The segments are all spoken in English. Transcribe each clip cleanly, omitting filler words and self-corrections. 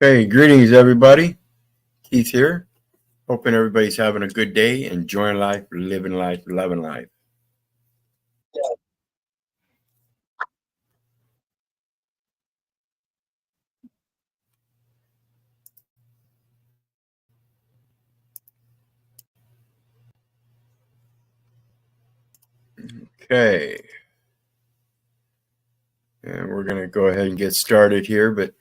Hey, greetings, everybody. Keith here. Hoping everybody's having a good day, enjoying life, living life, loving life. Okay. And we're going to go ahead and get started here. But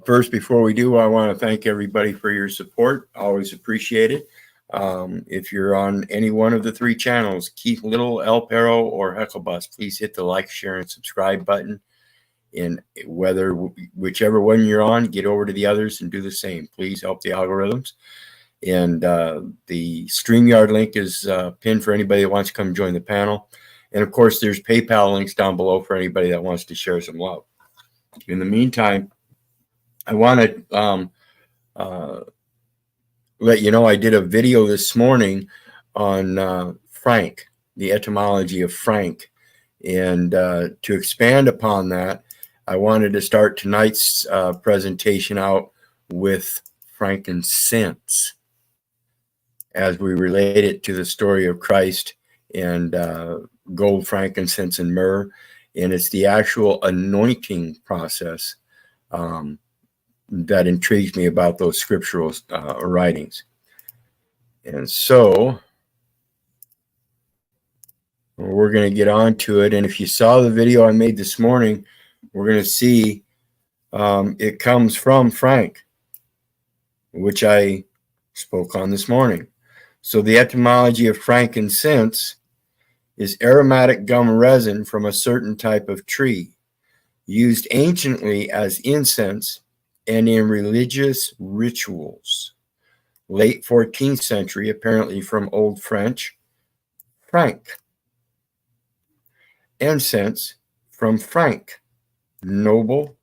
first, before we do, I want to thank everybody for your support. Always appreciate it. If you're on any one of the three channels, Keith Little, El Perro, or Hecklebus, please hit the like, share, and subscribe button. And whichever one you're on, get over to the others and do the same. Please help the algorithms. And the StreamYard link is pinned for anybody that wants to come join the panel. And of course, there's PayPal links down below for anybody that wants to share some love. In the meantime, I want to let you know I did a video this morning on Frank, the etymology of Frank. And to expand upon that, I wanted to start tonight's presentation out with frankincense, as we relate it to the story of Christ and gold, frankincense, and myrrh. And it's the actual anointing process that intrigues me about those scriptural writings. And so we're going to get on to it. And if you saw the video I made this morning, we're going to see it comes from Frank, which I spoke on this morning. So the etymology of frankincense is aromatic gum resin from a certain type of tree, used anciently as incense and in religious rituals. Late 14th century, apparently from Old French, franc. Incense from franc, noble,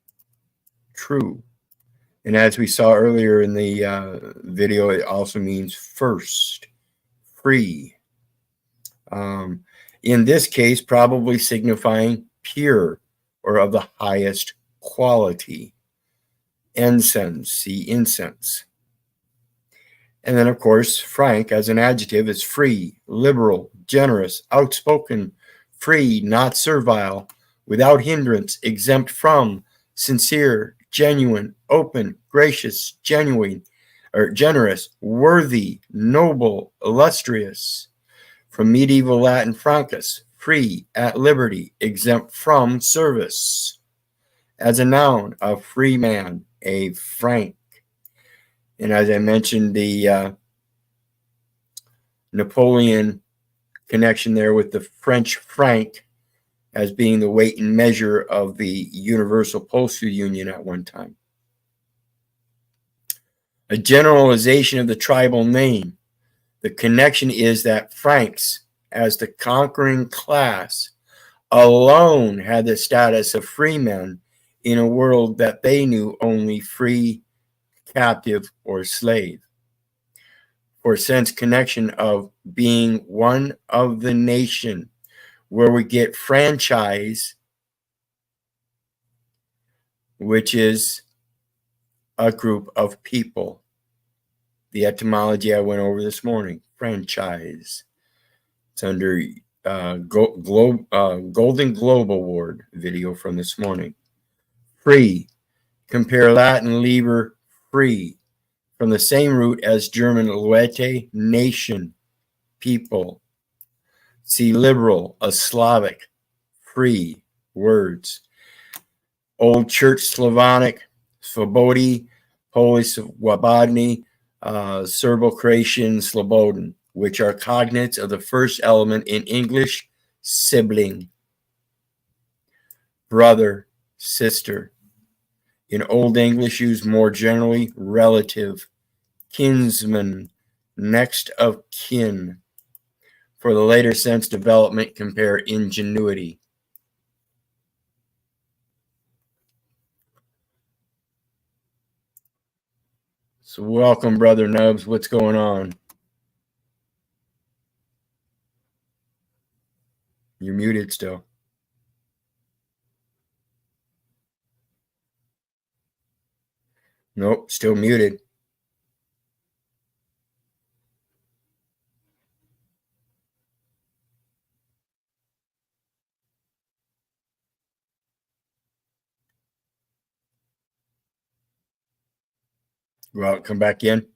true. And as we saw earlier in the video, it also means first, free. In this case, probably signifying pure or of the highest quality. Incense, see incense. And then, of course, frank as an adjective is free, liberal, generous, outspoken, free, not servile, without hindrance, exempt from, sincere, genuine, open, gracious, genuine, or generous, worthy, noble, illustrious. From medieval Latin francus, free, at liberty, exempt from service. As a noun, a free man, a frank. And as I mentioned, the Napoleon connection there with the French franc as being the weight and measure of the Universal Postal Union at one time. A generalization of the tribal name. The connection is that Franks, as the conquering class, alone had the status of free men in a world that they knew only free, captive, or slave. For sense connection of being one of the nation, where we get franchise, which is a group of people. The etymology I went over this morning, franchise. It's under Golden Globe Award video from this morning. Free. Compare Latin liber, free, from the same root as German Leute, nation, people. See liberal, a Slavic, free, words. Old Church Slavonic, svobodi, Polish swobodny, Serbo-Croatian slobodan, which are cognates of the first element in English, sibling, brother, sister. In Old English, used more generally, relative, kinsman, next of kin. For the later sense development, compare ingenuity. So welcome, Brother Nubs. What's going on? You're muted still. Nope, still muted. Go out, come back in.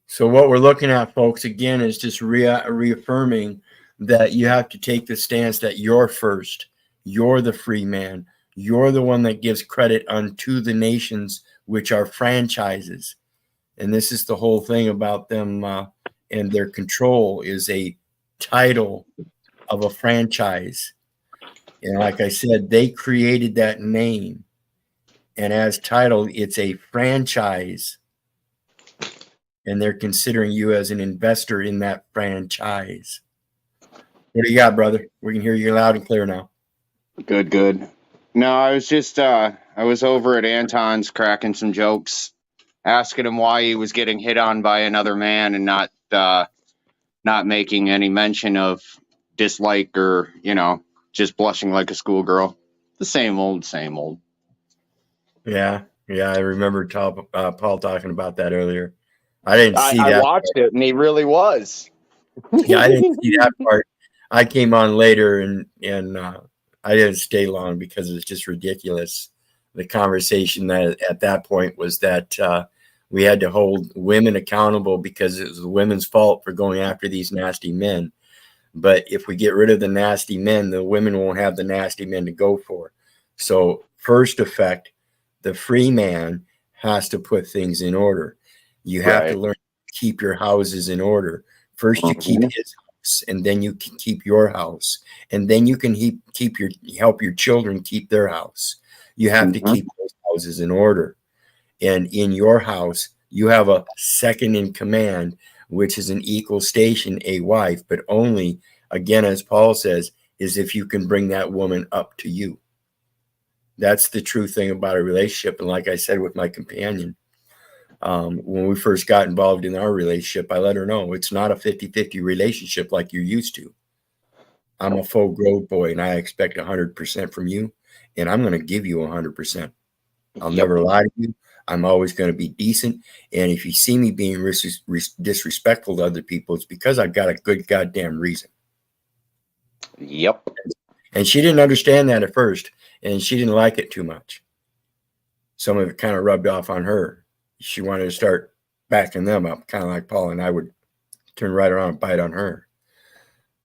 So what we're looking at, folks, again, is just reaffirming that you have to take the stance that you're first. You're the free man. You're the one that gives credit unto the nations, which are franchises. And this is the whole thing about them and their control is a title of a franchise. And like I said, they created that name. And as title, it's a franchise. And they're considering you as an investor in that franchise. What do you got, brother? We can hear you loud and clear now. Good, good. No, I was just I was over at Anton's cracking some jokes, asking him why he was getting hit on by another man and not making any mention of dislike or, just blushing like a schoolgirl. The same old, same old. Yeah, I remember Paul talking about that earlier. I didn't see I that. watched it, and he really was. Yeah, I didn't see that part. I came on later, and I didn't stay long because it was just ridiculous. The conversation that at that point was that we had to hold women accountable because it was the women's fault for going after these nasty men. But if we get rid of the nasty men, the women won't have the nasty men to go for. So first effect, the free man has to put things in order. You have to learn to keep your houses in order. First, you keep his house, and then you can keep your house, and then you can help your children keep their house. You have to keep those houses in order. And in your house, you have a second in command, which is an equal station, a wife, but only, again, as Paul says, is if you can bring that woman up to you. That's the true thing about a relationship. And like I said with my companion, when we first got involved in our relationship, I let her know it's not a 50-50 relationship like you're used to. I'm a full growth boy, and I expect 100% from you, and I'm going to give you 100%. I'll never lie to you. I'm always going to be decent. And if you see me being disrespectful to other people, it's because I've got a good goddamn reason. Yep. And she didn't understand that at first, and she didn't like it too much. Some of it kind of rubbed off on her. She wanted to start backing them up, kind of like Paul, and I would turn right around and bite on her.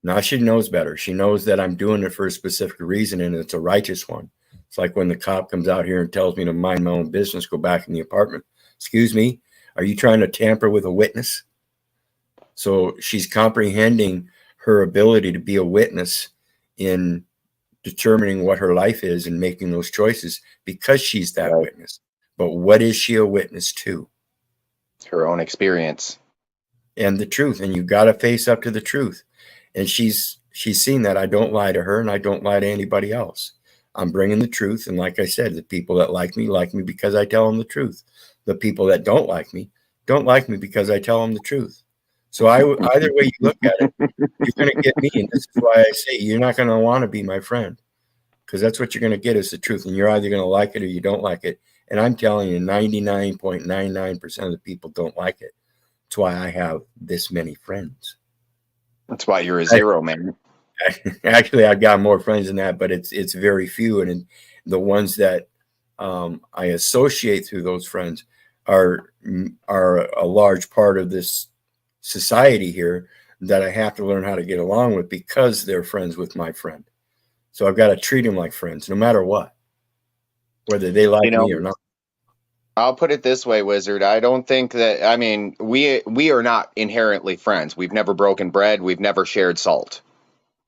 Now she knows better. She knows that I'm doing it for a specific reason, and it's a righteous one. It's like when the cop comes out here and tells me to mind my own business, go back in the apartment. Excuse me, are you trying to tamper with a witness? So she's comprehending her ability to be a witness in determining what her life is and making those choices because she's that witness. But what is she a witness to? Her own experience. And the truth. And you got to face up to the truth. And she's seen that I don't lie to her and I don't lie to anybody else. I'm bringing the truth. And like I said, the people that like me because I tell them the truth. The people that don't like me because I tell them the truth. So either way you look at it, you're going to get me. And this is why I say you're not going to want to be my friend, because that's what you're going to get is the truth. And you're either going to like it or you don't like it. And I'm telling you, 99.99% of the people don't like it. That's why I have this many friends. That's why you're a zero, man. Actually, I've got more friends than that, but it's very few. And the ones that I associate through those friends are a large part of this society here that I have to learn how to get along with because they're friends with my friend. So I've got to treat them like friends, no matter what, whether they like me or not. I'll put it this way, Wizard. I don't think that, I mean, we are not inherently friends. We've never broken bread. We've never shared salt.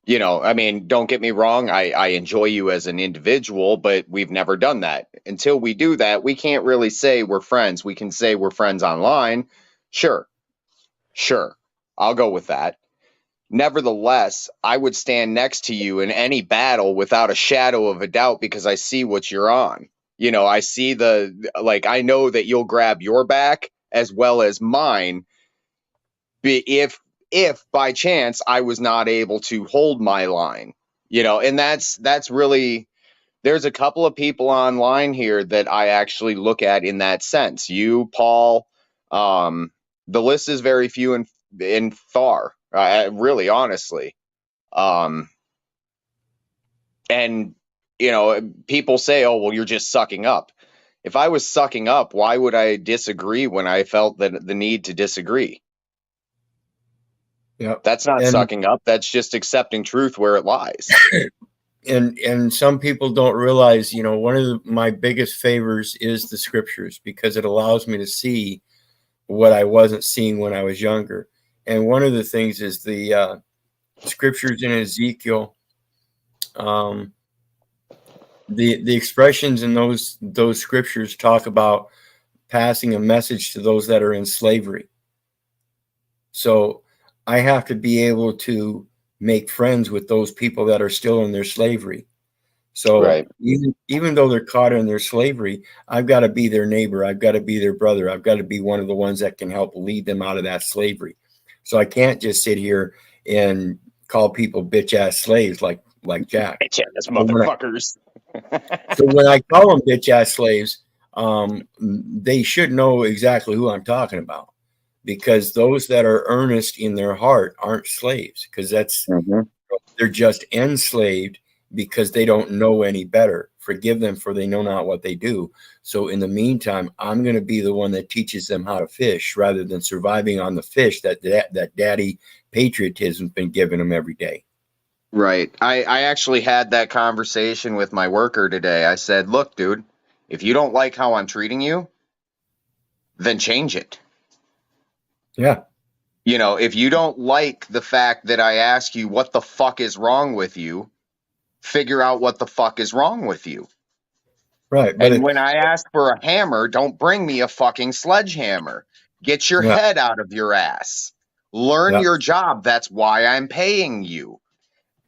I mean, don't get me wrong. I enjoy you as an individual, but we've never done that. Until we do that, we can't really say we're friends. We can say we're friends online. Sure. I'll go with that. Nevertheless, I would stand next to you in any battle without a shadow of a doubt because I see what you're on. I see I know that you'll grab your back as well as mine. If by chance I was not able to hold my line, and that's really there's a couple of people online here that I actually look at in that sense. You, Paul, the list is very few and far, really, honestly. And, you know, people say, oh, well, you're just sucking up. If I was sucking up, why would I disagree when I felt the need to disagree? Yeah. That's not And sucking up. That's just accepting truth where it lies. and some people don't realize, you know, one of my biggest favors is the scriptures, because it allows me to see what I wasn't seeing when I was younger. And one of the things is the scriptures in Ezekiel. The expressions in those scriptures talk about passing a message to those that are in slavery. So I have to be able to make friends with those people that are still in their slavery. So Right. even though they're caught in their slavery, I've got to be their neighbor. I've got to be their brother. I've got to be one of the ones that can help lead them out of that slavery. So I can't just sit here and call people bitch ass slaves like Jack. Bitch ass motherfuckers. So when I call them bitch ass slaves, they should know exactly who I'm talking about, because those that are earnest in their heart aren't slaves, because they're just enslaved because they don't know any better. Forgive them, for they know not what they do. So in the meantime, I'm going to be the one that teaches them how to fish, rather than surviving on the fish that daddy patriotism's been giving them every day. Right. I actually had that conversation with my worker today. I said, look, dude, if you don't like how I'm treating you, then change it. Yeah. You know, if you don't like the fact that I ask you what the fuck is wrong with you, figure out what the fuck is wrong with you. Right. But And when I ask for a hammer, don't bring me a fucking sledgehammer. Get your head out of your ass. Learn your job. That's why I'm paying you.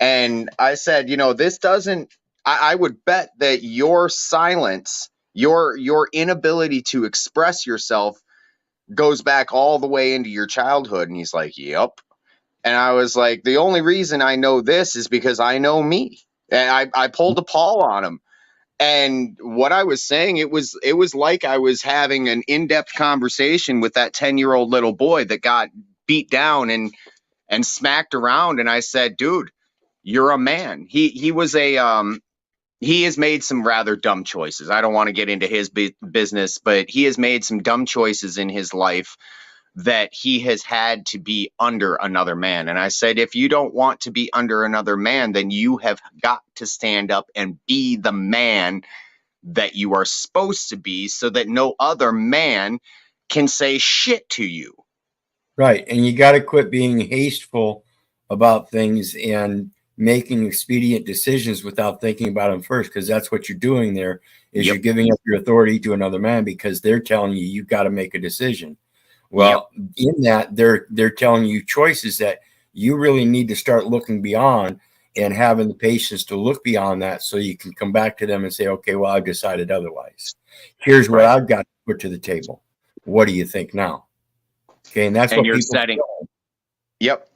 And I said, you know, this doesn't, I would bet that your silence, your inability to express yourself goes back all the way into your childhood. And he's like, yep. And I was like, the only reason I know this is because I know me. And I pulled a Paul on him. And what I was saying, it was like I was having an in-depth conversation with that 10-year-old little boy that got beat down and smacked around. And I said, dude, you're a man. He was a he has made some rather dumb choices. I don't want to get into his business, but he has made some dumb choices in his life that he has had to be under another man. And I said, if you don't want to be under another man, then you have got to stand up and be the man that you are supposed to be, so that no other man can say shit to you. Right. And you got to quit being hasteful about things and making expedient decisions without thinking about them first, because that's what you're doing there is you're giving up your authority to another man because they're telling you you've got to make a decision. Well, in that they're telling you choices that you really need to start looking beyond, and having the patience to look beyond that, so you can come back to them and say, okay, well, I've decided otherwise. Here's what I've got to put to the table. What do you think now? Okay, and that's what you're people setting.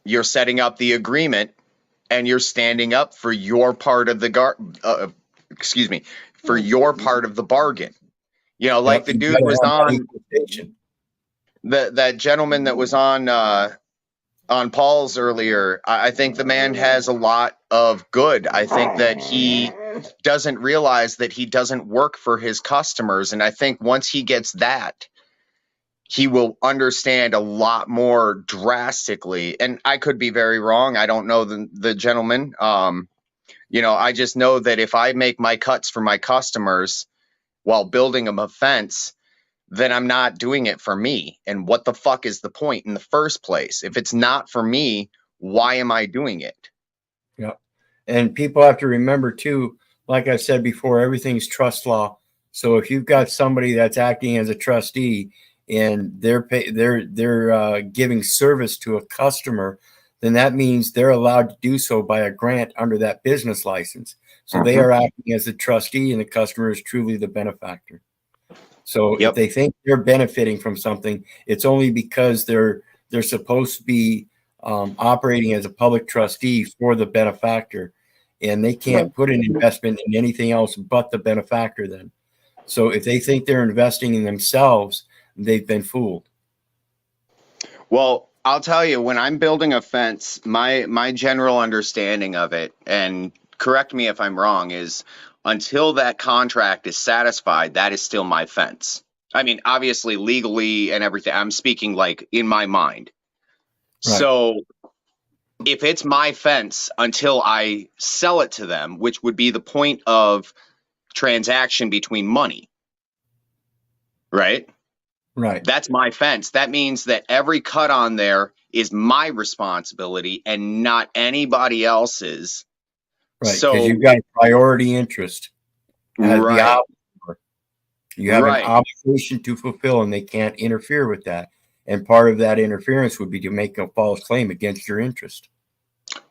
You're setting up the agreement, and you're standing up for your part of the for your part of the bargain. You know, like the dude was on that gentleman that was on Paul's earlier. I think the man has a lot of good. I think that he doesn't realize that he doesn't work for his customers. And I think once he gets that, he will understand a lot more drastically. And I could be very wrong. I don't know the gentleman. You know, I just know that if I make my cuts for my customers while building them a fence, then I'm not doing it for me. And what the fuck is the point in the first place? If it's not for me, why am I doing it? Yeah. And people have to remember too, like I said before, everything's trust law. So if you've got somebody that's acting as a trustee and they're giving service to a customer, then that means they're allowed to do so by a grant under that business license. So they are acting as a trustee, and the customer is truly the benefactor. So if they think they're benefiting from something, it's only because they're supposed to be operating as a public trustee for the benefactor. and they can't put an investment in anything else but the benefactor then. So if they think they're investing in themselves, they've been fooled. Well, I'll tell you, when I'm building a fence, my general understanding of it, and correct me if I'm wrong, is until that contract is satisfied, that is still my fence. I mean, obviously, legally and everything, I'm speaking like in my mind. Right. So if it's my fence until I sell it to them, which would be the point of transaction between money, right? Right. That's my fence. That means that every cut on there is my responsibility and not anybody else's. Right. Because So you've got a priority interest as the right, obligor. You have an obligation to fulfill, and they can't interfere with that. And part of that interference would be to make a false claim against your interest.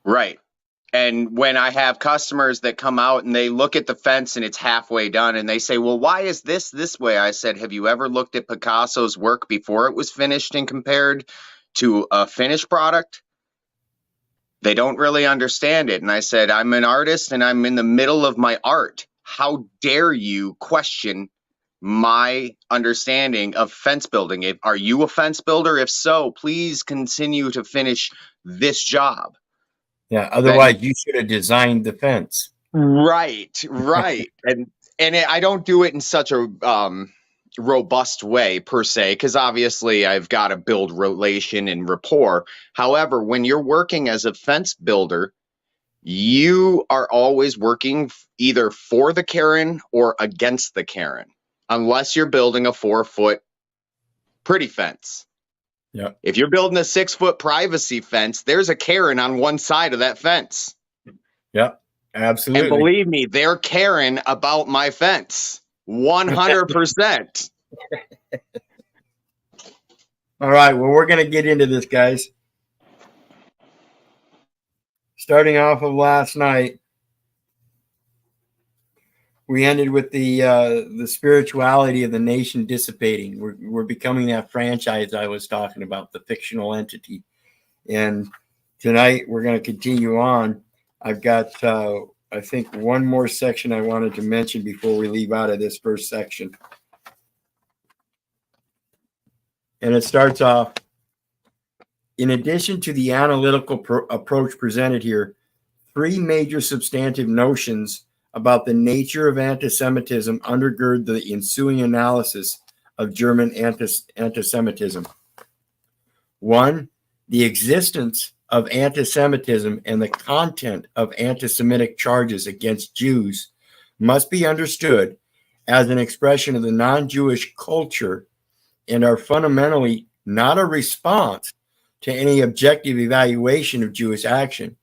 right. And when I have customers that come out and they look at the fence and it's halfway done and they say, well, why is this way? I said, have you ever looked at Picasso's work before it was finished and compared to a finished product? They don't really understand it. And I said, I'm an artist and I'm in the middle of my art. How dare you question my understanding of fence building? Are you a fence builder? If so, please continue to finish this job. Yeah. Otherwise, you should have designed the fence. Right. and I don't do it in such a robust way per se, because obviously I've got to build relation and rapport. However, when you're working as a fence builder, you are always working either for the Karen or against the Karen, unless you're building a 4-foot pretty fence. Yeah. If you're building a 6-foot privacy fence, there's a Karen on one side of that fence. Yeah, absolutely. And believe me, they're caring about my fence. 100%. All right. Well, we're going to get into this, guys. Starting off of last night, we ended with the spirituality of the nation dissipating. We're becoming that franchise I was talking about, the fictional entity. And tonight we're going to continue on. I've got, I think, one more section I wanted to mention before we leave out of this first section. And it starts off, in addition to the analytical approach presented here, 3 major substantive notions about the nature of anti-Semitism undergird the ensuing analysis of German anti-Semitism. 1, the existence of anti-Semitism and the content of anti-Semitic charges against Jews must be understood as an expression of the non-Jewish culture and are fundamentally not a response to any objective evaluation of Jewish action,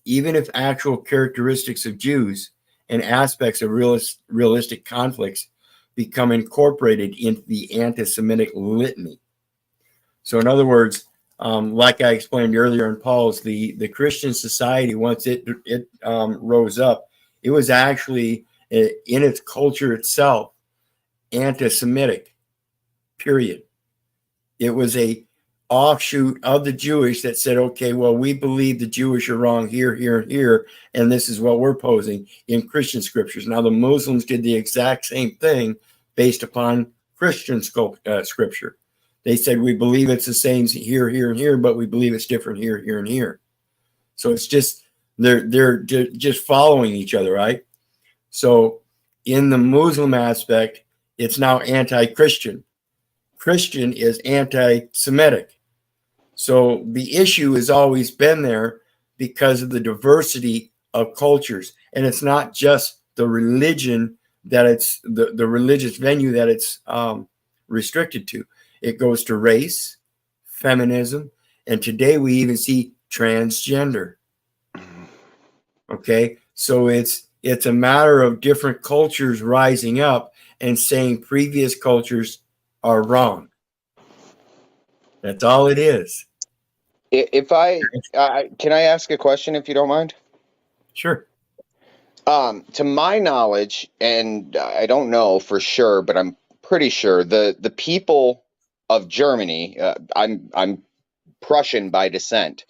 even if actual characteristics of Jews and aspects of realistic conflicts become incorporated into the anti-Semitic litany. So in other words, like I explained earlier in Paul's, the Christian society, once it rose up, it was actually in its culture itself anti-Semitic, period. It was a offshoot of the Jewish that said, okay, well, we believe the Jewish are wrong here, here, and here, and this is what we're posing in Christian scriptures. Now, the Muslims did the exact same thing based upon Christian scripture. They said, we believe it's the same here, here, and here, but we believe it's different here, here, and here. So it's just, they're just following each other, right? So in the Muslim aspect, it's now anti-Christian. Christian is anti-Semitic. So the issue has always been there because of the diversity of cultures. And it's not just the religion that it's the religious venue that it's restricted to. It goes to race, feminism, and today we even see transgender. Okay, so it's a matter of different cultures rising up and saying previous cultures are wrong. That's all it is. If I can I ask a question if you don't mind? Sure. To my knowledge, and I don't know for sure, but I'm pretty sure the people of Germany, I'm Prussian by descent,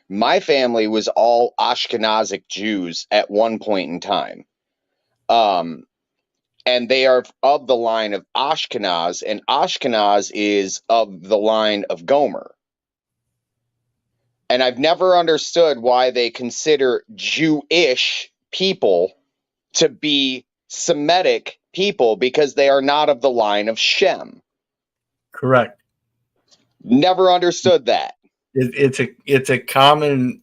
My family was all Ashkenazic Jews at one point in time. And they are of the line of Ashkenaz, and Ashkenaz is of the line of Gomer. And I've never understood why they consider Jewish people to be Semitic people, because they are not of the line of Shem. Correct. Never understood that. It's a common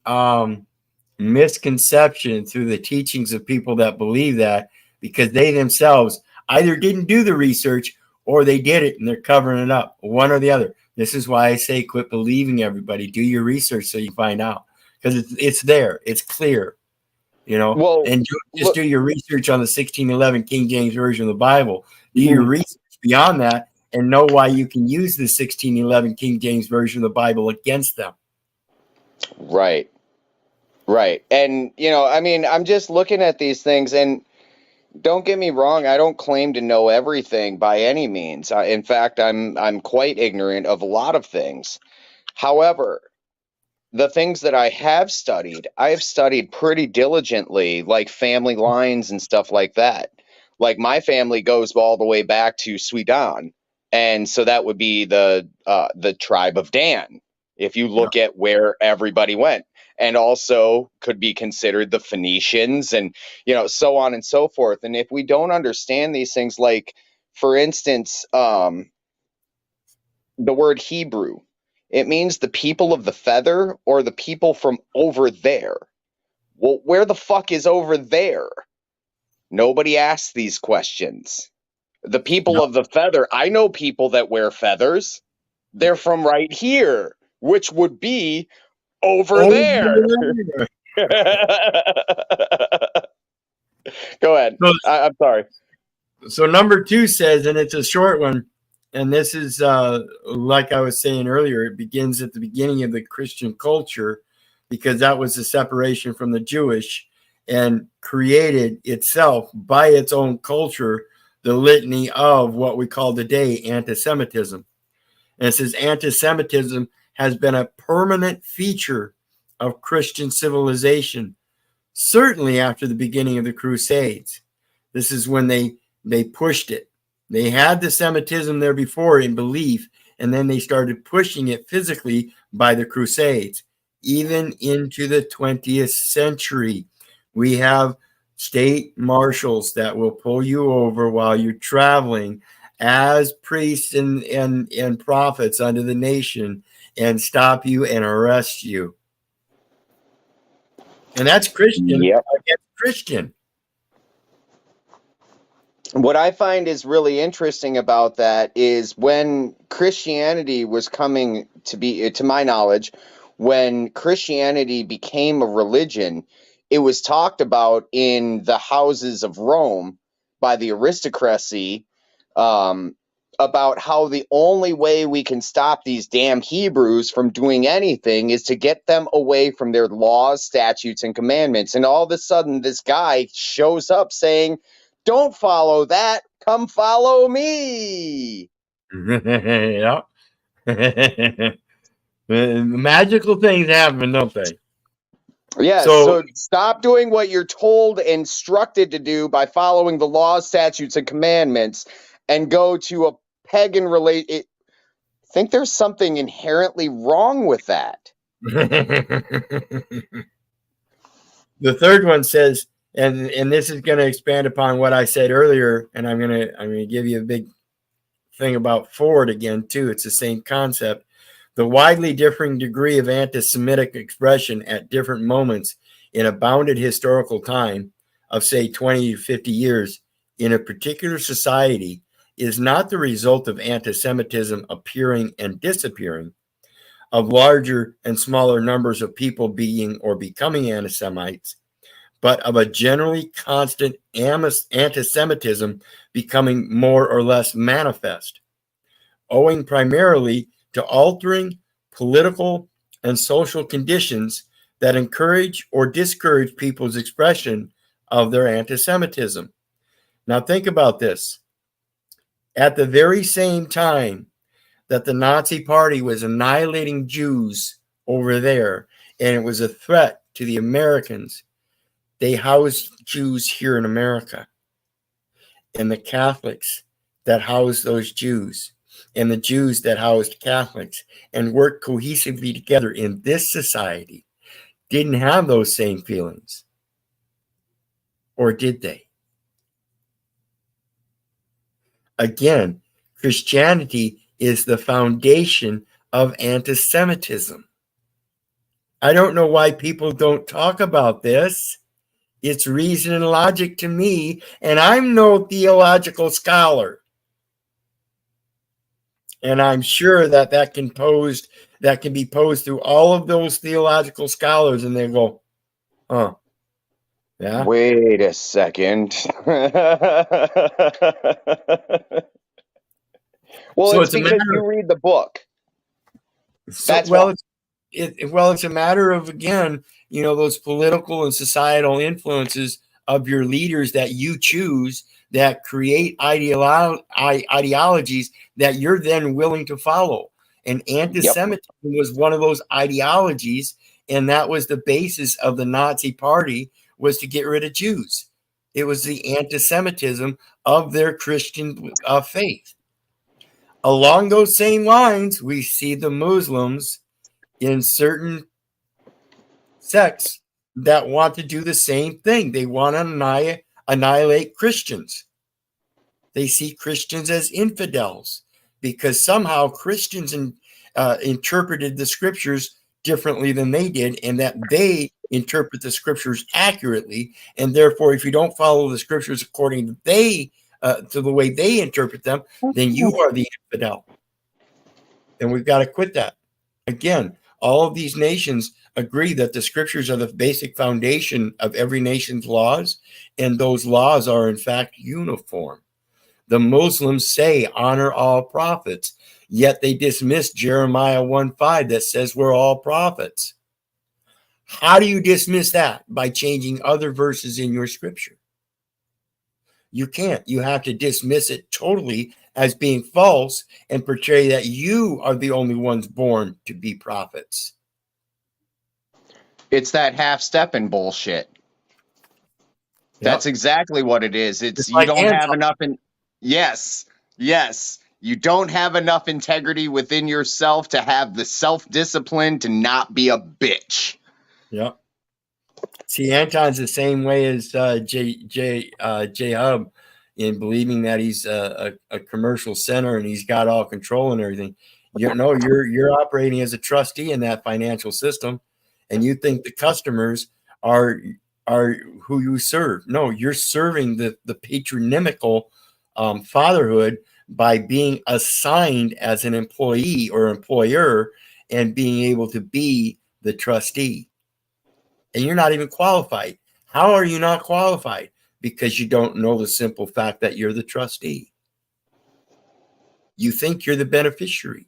misconception through the teachings of people that believe that, because they themselves either didn't do the research or they did it and they're covering it up, one or the other. This is why I say quit believing everybody. Do your research so you find out, because it's there. It's clear, you know. Well, and just do your research on the 1611 King James Version of the Bible. Do Mhm. your research beyond that and know why you can use the 1611 King James Version of the Bible against them. Right. Right. And, you know, I mean, I'm just looking at these things, and don't get me wrong, I don't claim to know everything by any means. In fact, I'm quite ignorant of a lot of things. However, the things that I have studied pretty diligently, like family lines and stuff like that. Like, my family goes all the way back to Sweden, and so that would be the tribe of Dan, if you look at where everybody went, and also could be considered the Phoenicians, and, you know, so on and so forth. And if we don't understand these things, like, for instance, the word Hebrew, it means the people of the feather, or the people from over there. Well, where the fuck is over there? Nobody asks these questions. The people of the feather, I know people that wear feathers. They're from right here, which would be over there. Go ahead. I'm sorry. So number 2 says, and it's a short one, and this is like I was saying earlier, it begins at the beginning of the Christian culture, because that was the separation from the Jewish, and created itself by its own culture the litany of what we call today anti-Semitism. And it says anti-Semitism has been a permanent feature of Christian civilization, certainly after the beginning of the Crusades. This is when they pushed it. They had the Semitism there before in belief, and then they started pushing it physically by the Crusades. Even into the 20th century, we have state marshals that will pull you over while you're traveling as priests and prophets unto the nation, and stop you and arrest you. And that's Christian against Christian. What I find is really interesting about that is, when Christianity was coming to be, to my knowledge, when Christianity became a religion, it was talked about in the houses of Rome by the aristocracy, about how the only way we can stop these damn Hebrews from doing anything is to get them away from their laws, statutes, and commandments. And all of a sudden, this guy shows up saying, "Don't follow that. Come follow me." Yeah. Magical things happen, don't they? Yes, so stop doing what you're told, instructed to do by following the laws, statutes, and commandments, and go to a pagan I think there's something inherently wrong with that. The third one says, and this is going to expand upon what I said earlier, and I'm going to give you a big thing about Ford again too. It's the same concept. The widely differing degree of anti-Semitic expression at different moments in a bounded historical time of, say, 20 to 50 years in a particular society is not the result of anti-Semitism appearing and disappearing, of larger and smaller numbers of people being or becoming anti-Semites, but of a generally constant anti-Semitism becoming more or less manifest, owing primarily to altering political and social conditions that encourage or discourage people's expression of their anti-Semitism. Now think about this. At the very same time that the Nazi Party was annihilating Jews over there and it was a threat to the Americans. They housed Jews here in America, and the Catholics that housed those Jews, and the Jews that housed Catholics, and worked cohesively together in this society didn't have those same feelings. Or did they? Again, Christianity is the foundation of anti-Semitism. I don't know why people don't talk about this. It's reason and logic to me, and I'm no theological scholar. And I'm sure that can be posed through all of those theological scholars, and they go, "Huh, yeah." Wait a second. Well, So it's it's a because matter. you read the book. So That's well, why. it's a matter of, again, those political and societal influences of your leaders that you choose that create ideologies that you're then willing to follow. And Yep. anti-Semitism was one of those ideologies, and that was the basis of the Nazi Party, was to get rid of Jews. It was the anti-Semitism of their Christian faith. Along those same lines, we see the Muslims in certain sects that want to do the same thing. They want to annihilate Christians. They see Christians as infidels because somehow Christians interpreted the scriptures differently than they did, and that they interpret the scriptures accurately. And therefore, if you don't follow the scriptures according to the way they interpret them, then you are the infidel. And we've got to quit that. Again, all of these nations agree that the scriptures are the basic foundation of every nation's laws, and those laws are in fact uniform. The Muslims say honor all prophets, yet they dismiss Jeremiah 1:5 that says we're all prophets. How do you dismiss that? By changing other verses in your scripture. You can't. You have to dismiss it totally as being false and portray that you are the only ones born to be prophets. It's that half-stepping bullshit. That's exactly what it is. It's you like don't Anton. have enough in. Yes. You don't have enough integrity within yourself to have the self-discipline to not be a bitch. Yep. See, Anton's the same way as J Hub, in believing that he's a commercial center and he's got all control and everything. You're operating as a trustee in that financial system, and you think the customers are who you serve. No, you're serving the patronymical fatherhood by being assigned as an employee or employer and being able to be the trustee. And you're not even qualified. How are you not qualified? Because you don't know the simple fact that you're the trustee. You think you're the beneficiary.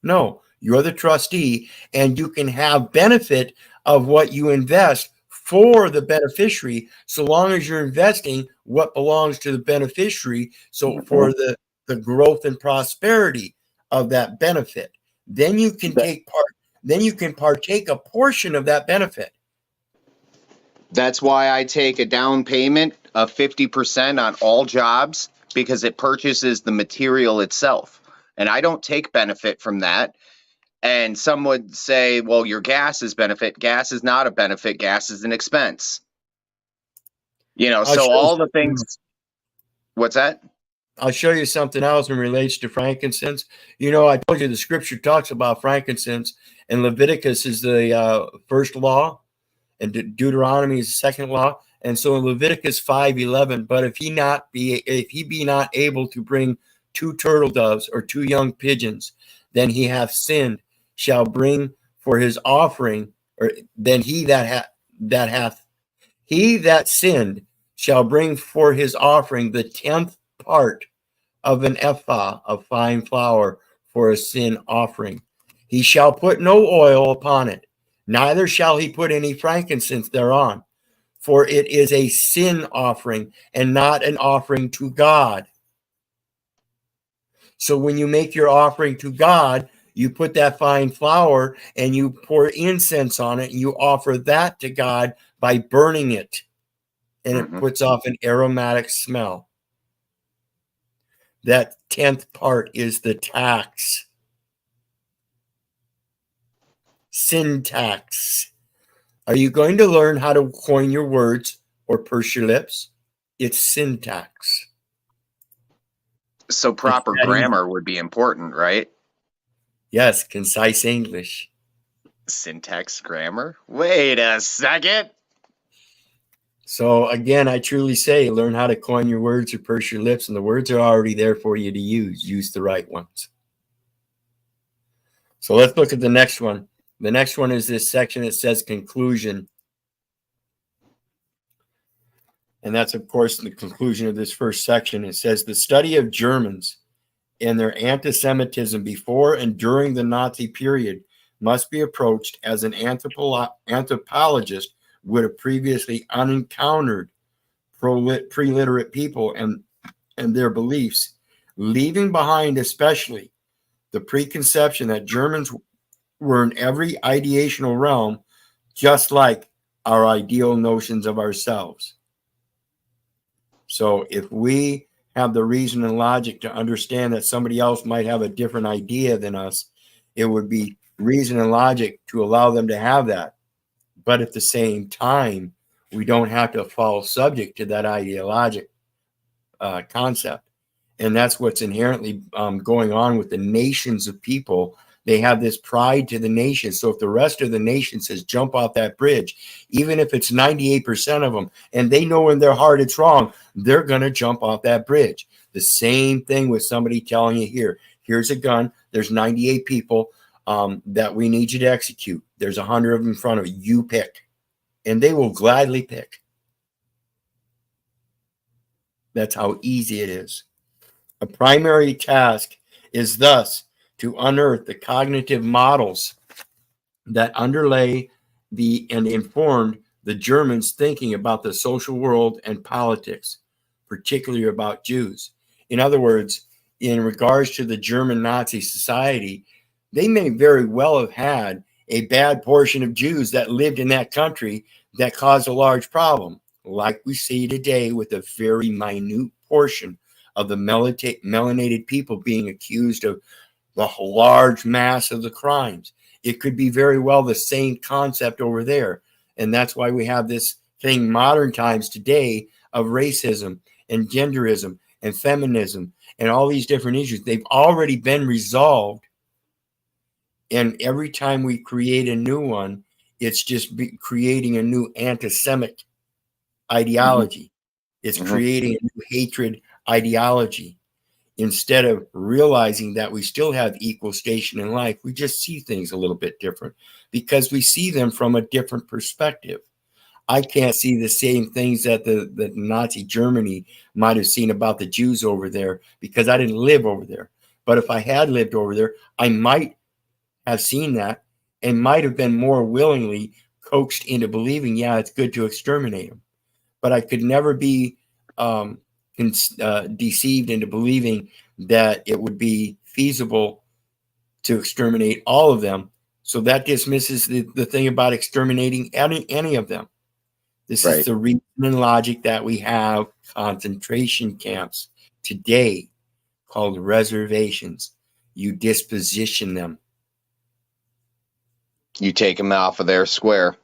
No, you're the trustee, and you can have benefit of what you invest for the beneficiary, so long as you're investing what belongs to the beneficiary, so for the growth and prosperity of that benefit. Then you can partake a portion of that benefit. That's why I take a down payment of 50% on all jobs, because it purchases the material itself. And I don't take benefit from that. And some would say, well, your gas is benefit. Gas is not a benefit. Gas is an expense. So all the things. What's that? I'll show you something else in relation to frankincense. I told you the scripture talks about frankincense, and Leviticus is the first law, and Deuteronomy is the second law. And so in Leviticus 5:11, but if he be not able to bring 2 turtle doves or 2 young pigeons, then he hath sinned, shall bring for his offering, or then he that sinned shall bring for his offering the 10th part of an ephah of fine flour for a sin offering. He shall put no oil upon it, neither shall he put any frankincense thereon, for it is a sin offering and not an offering to God. So when you make your offering to God, You put that fine flour and you pour incense on it and you offer that to God by burning it. And it puts off an aromatic smell. That 10th part is the tax. Syntax. Are you going to learn how to coin your words or purse your lips? It's syntax. So proper grammar would be important, right? Yes, concise English. Syntax grammar? Wait a second. So again, I truly say, learn how to coin your words or purse your lips, and the words are already there for you to use. Use the right ones. So let's look at the next one. The next one is this section that says conclusion. And that's, of course, the conclusion of this first section. It says the study of Germans and their anti-Semitism before and during the Nazi period must be approached as an anthropologist would have previously unencountered pre-literate people and their beliefs, leaving behind especially the preconception that Germans were in every ideational realm, just like our ideal notions of ourselves. So if we have the reason and logic to understand that somebody else might have a different idea than us, it would be reason and logic to allow them to have that. But at the same time, we don't have to fall subject to that ideologic concept. And that's what's inherently going on with the nations of people. They have this pride to the nation. So if the rest of the nation says, jump off that bridge, even if it's 98% of them, and they know in their heart it's wrong, they're going to jump off that bridge. The same thing with somebody telling you, here's a gun. There's 98 people that we need you to execute. There's 100 of them in front of you. You pick. And they will gladly pick. That's how easy it is. A primary task is thus to unearth the cognitive models that underlay and informed the Germans' thinking about the social world and politics, particularly about Jews. In other words, in regards to the German Nazi society, they may very well have had a bad portion of Jews that lived in that country that caused a large problem, like we see today with a very minute portion of the melanated people being accused of the large mass of the crimes. It could be very well the same concept over there. And that's why we have this thing modern times today of racism and genderism and feminism and all these different issues. They've already been resolved. And every time we create a new one, it's just creating a new anti-Semitic ideology. It's creating a new hatred ideology. Instead of realizing that we still have equal station in life, we just see things a little bit different because we see them from a different perspective. I can't see the same things that the Nazi Germany might have seen about the Jews over there because I didn't live over there. But if I had lived over there, I might have seen that and might have been more willingly coaxed into believing, yeah, it's good to exterminate them. But I could never be deceived into believing that it would be feasible to exterminate all of them. So that dismisses the thing about exterminating any of them. This is the reason and logic that we have concentration camps today called reservations. You disposition them. You take them off of their square.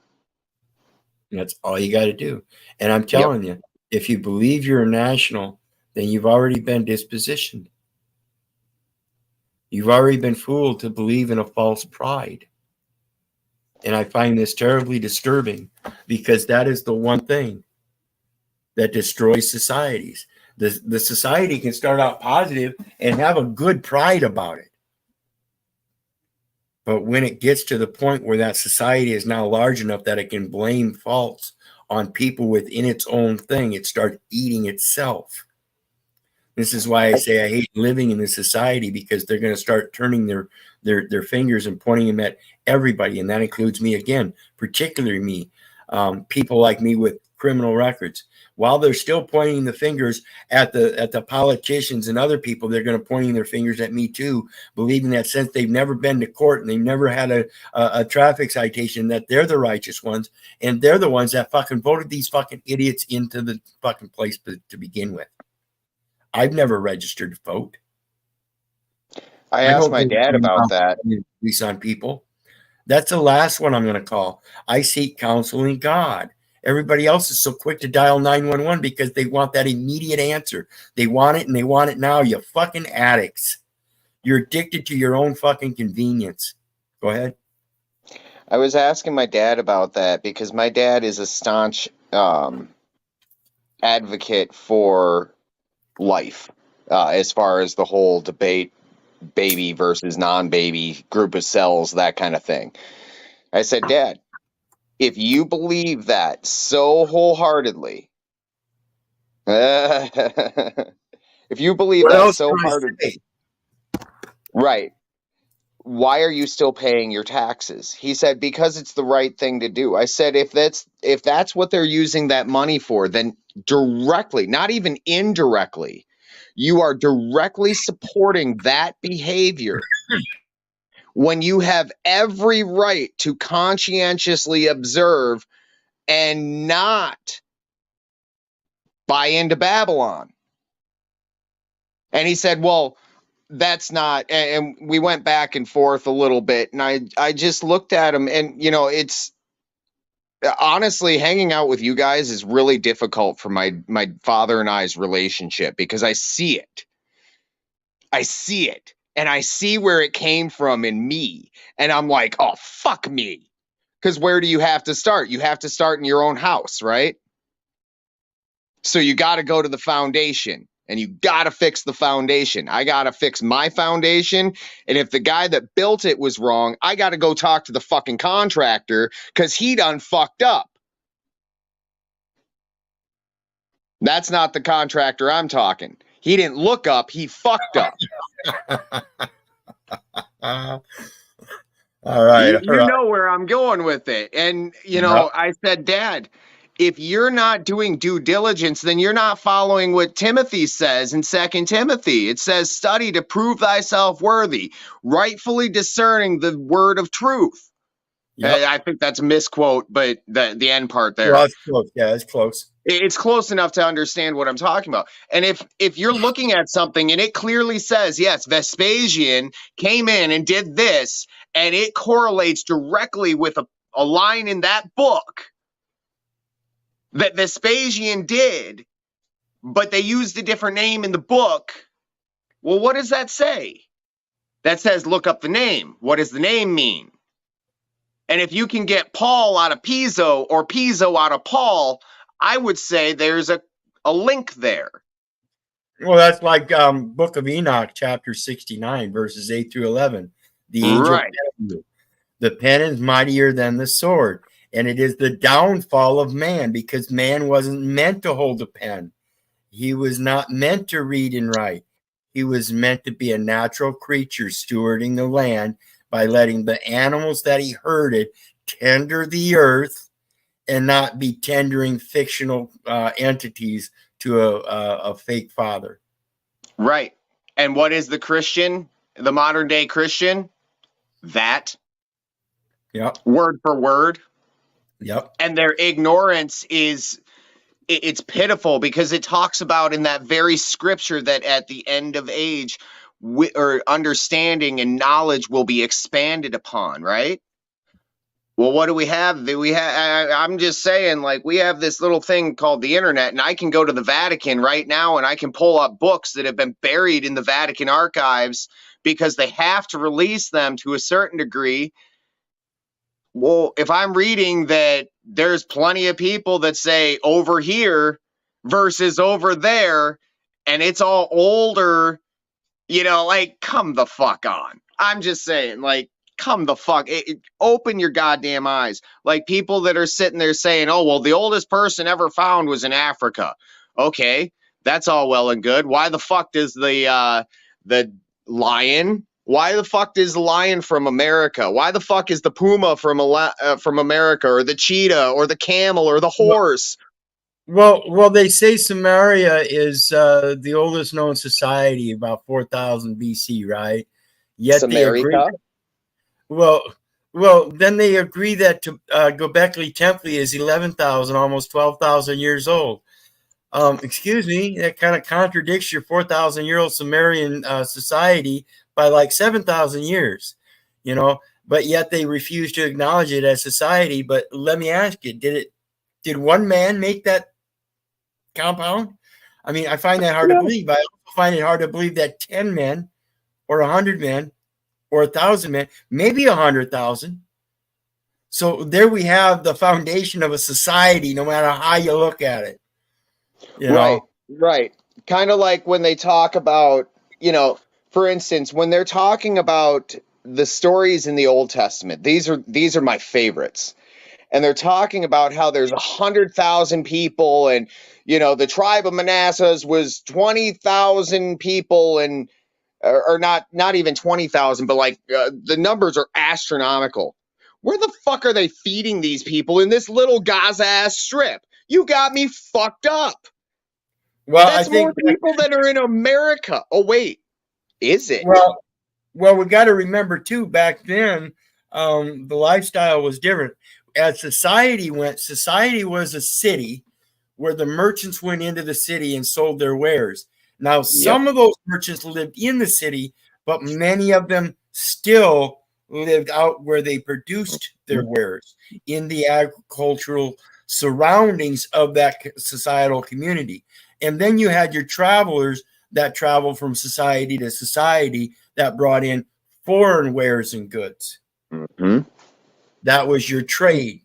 That's all you got to do. And I'm telling you, if you believe you're a national, then you've already been dispositioned. You've already been fooled to believe in a false pride. And I find this terribly disturbing because that is the one thing that destroys societies. The society can start out positive and have a good pride about it. But when it gets to the point where that society is now large enough that it can blame faults on people within its own thing, it starts eating itself. This is why I say I hate living in this society, because they're going to start turning their fingers and pointing them at everybody. And that includes me again, particularly me. People like me with criminal records. While they're still pointing the fingers at the politicians and other people, they're going to pointing their fingers at me too, believing that since they've never been to court and they've never had a traffic citation, that they're the righteous ones, and they're the ones that fucking voted these fucking idiots into the fucking place to begin with. I've never registered to vote. I asked my dad about that. Police on people. That's the last one I'm going to call. I seek counsel in God. Everybody else is so quick to dial 911 because they want that immediate answer. They want it, and they want it now. You fucking addicts. You're addicted to your own fucking convenience. Go ahead. I was asking my dad about that because my dad is a staunch advocate for life as far as the whole debate, baby versus non-baby, group of cells, that kind of thing. I said, Dad, if you believe that so wholeheartedly, if you believe that so wholeheartedly, right, why are you still paying your taxes? He said, because it's the right thing to do. I said, if that's what they're using that money for, then directly, not even indirectly, you are directly supporting that behavior when you have every right to conscientiously observe and not buy into Babylon. And he said, well, that's not, and we went back and forth a little bit, and I just looked at him, and it's honestly, hanging out with you guys is really difficult for my father and I's relationship, because I see it, and I see where it came from in me, and I'm like, oh, fuck me. Because where do you have to start? You have to start in your own house, right? So you got to go to the foundation, and you got to fix the foundation. I got to fix my foundation. And if the guy that built it was wrong, I got to go talk to the fucking contractor because he done fucked up. That's not the contractor I'm talking. He didn't look up. He fucked up. All right. You know where I'm going with it. And, I said, Dad, if you're not doing due diligence, then you're not following what Timothy says in 2 Timothy. It says, study to prove thyself worthy, rightfully discerning the word of truth. Yep. I think that's a misquote, but the end part there. Well, that's close. Yeah, it's close. It's close enough to understand what I'm talking about. And if you're looking at something and it clearly says, yes, Vespasian came in and did this, and it correlates directly with a line in that book that Vespasian did, but they used a different name in the book, well, what does that say? That says, look up the name. What does the name mean? And if you can get Paul out of Piso or Piso out of Paul, I would say there's a link there. Well, that's like Book of Enoch, chapter 69, verses 8 through 11. The angel, right. The pen is mightier than the sword, and it is the downfall of man, because man wasn't meant to hold a pen. He was not meant to read and write. He was meant to be a natural creature stewarding the land by letting the animals that he herded tender the earth and not be tendering fictional entities to a fake father. Right. And what is the Christian, the modern day Christian? That. Yep. Word for word. Yep. And their ignorance it's pitiful, because it talks about in that very scripture that at the end of age, or understanding and knowledge will be expanded upon, right? Well, what do we have? I'm just saying, like, we have this little thing called the internet, and I can go to the Vatican right now and I can pull up books that have been buried in the Vatican archives because they have to release them to a certain degree. Well, if I'm reading that there's plenty of people that say over here versus over there, and it's all older, like, come the fuck on. I'm just saying, like, come the fuck. Open your goddamn eyes. Like, people that are sitting there saying, oh, well, the oldest person ever found was in Africa. Okay, that's all well and good. Why the fuck does the lion? Why the fuck is the lion from America? Why the fuck is the puma from America, or the cheetah, or the camel, or the horse? Well, they say Samaria is the oldest known society, about 4,000 BC, right? Yet they agree. Samarica? Well, well, then they agree that to Göbekli Tepe is 11,000, almost 12,000 years old. Excuse me, that kind of contradicts your 4,000-year-old Sumerian society by like 7,000 years, you know. But yet they refuse to acknowledge it as society. But let me ask you, did one man make that compound? I mean, I find that hard to No. believe. I also find it hard to believe that 10 men or 100 men or 1,000 men, maybe 100,000. So there we have the foundation of a society, no matter how you look at it. You Right, know, right. Kind of like when they talk about, for instance, when they're talking about the stories in the Old Testament, these are my favorites. And they're talking about how there's 100,000 people, and the tribe of Manasseh was 20,000 people, and or not even 20,000, but like the numbers are astronomical. Where the fuck are they feeding these people in this little Gaza ass strip? You got me fucked up. well, I That's more think that, people than are in America. Oh wait, is it? well, well, we got to remember too. Back then, the lifestyle was different. As society went, society was a city where the merchants went into the city and sold their wares. Now, Yep. some of those merchants lived in the city, but many of them still lived out where they produced their wares in the agricultural surroundings of that societal community. And then you had your travelers that traveled from society to society that brought in foreign wares and goods. Mm-hmm. That was your trade.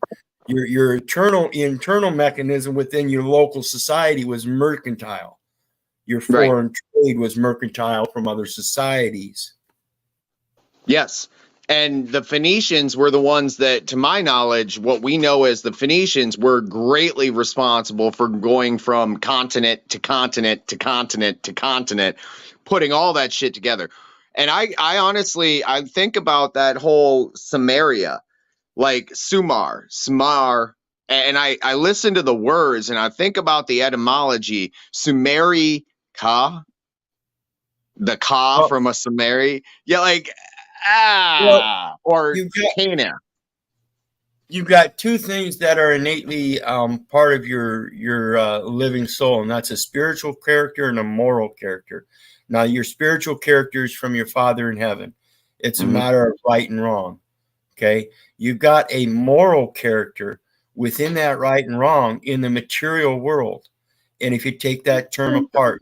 Your internal mechanism within your local society was mercantile. Your Right. foreign trade was mercantile from other societies. Yes. And the Phoenicians were the ones that, to my knowledge, what we know as the Phoenicians were greatly responsible for going from continent to continent to continent to continent, putting all that shit together. And I honestly, I think about that whole Samaria, like Sumar, and I listen to the words and I think about the etymology, Sumeri Ka, the Ka Well, from a Sumeri. Yeah, like well or you've got Cana. you've got two things that are innately part of your living soul, and that's a spiritual character and a moral character. Now, your spiritual character is from your Father in heaven. It's a Mm-hmm. matter of right and wrong. Okay, you've got a moral character within that right and wrong in the material world. And if you take that term apart,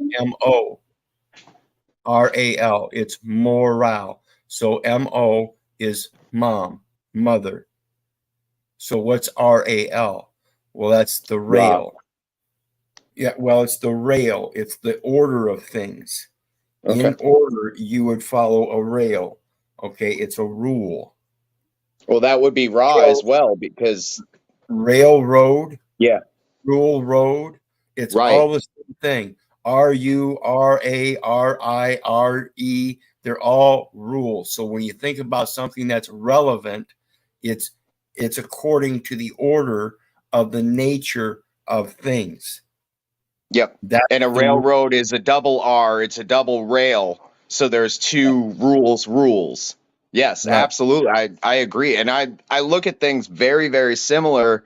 MORAL, it's morale. So MO is mom, mother. So what's RAL? Well, that's the Wow. rail. Yeah, well, it's the rail. It's the order of things. Okay. In order, you would follow a rail. Okay, it's a rule. Well, that would be Ra as well because Railroad, yeah, rule road. It's right. all the same thing. RURARIRE. They're all rules. So when you think about something that's relevant, it's it's according to the order of the nature of things. Yep. And That's a the rule. railroad is a double R, it's a double rail. So there's two rules. Yes, Right. absolutely. I agree. And I look at things very, very similar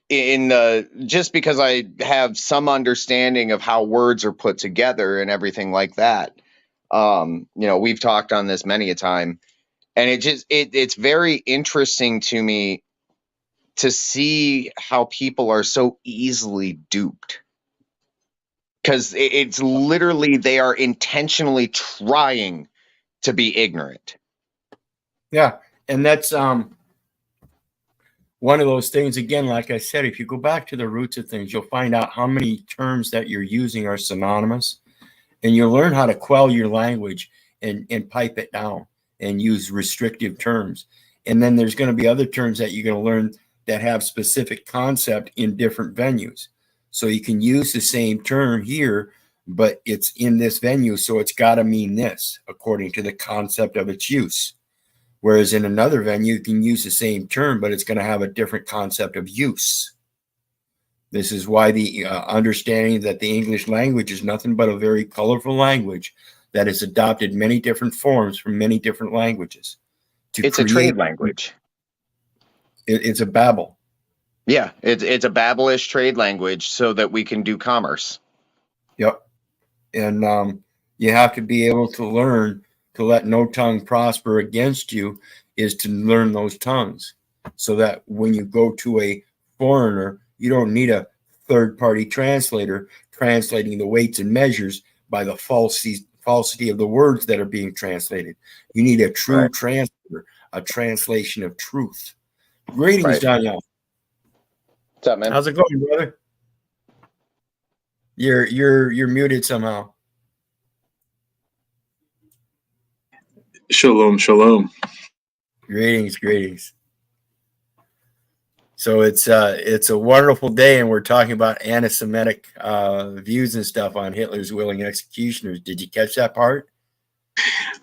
in the just because I have some understanding of how words are put together and everything like that. We've talked on this many a time, and it's very interesting to me to see how people are so easily duped because it's literally they are intentionally trying to be ignorant. Yeah. And that's one of those things, again, like I said, if you go back to the roots of things, you'll find out how many terms that you're using are synonymous, and you'll learn how to quell your language and pipe it down and use restrictive terms. And then there's going to be other terms that you're going to learn that have specific concept in different venues. So you can use the same term here, but it's in this venue, so it's got to mean this according to the concept of its use. Whereas in another venue, you can use the same term, but it's going to have a different concept of use. This is why the understanding that the English language is nothing but a very colorful language that has adopted many different forms from many different languages. It's a trade language. It's a babble. Yeah, it's a babblish trade language so that we can do commerce. Yep. And you have to be able to learn to let no tongue prosper against you is to learn those tongues so that when you go to a foreigner, you don't need a third-party translator translating the weights and measures by the falsity of the words that are being translated. You need a true translator, a translation of truth. Greetings, Daniel. What's up, man? How's it going, brother? You're muted somehow. Shalom, shalom. Greetings. So it's a wonderful day, and we're talking about anti-Semitic views and stuff on Hitler's willing executioners. Did you catch that part?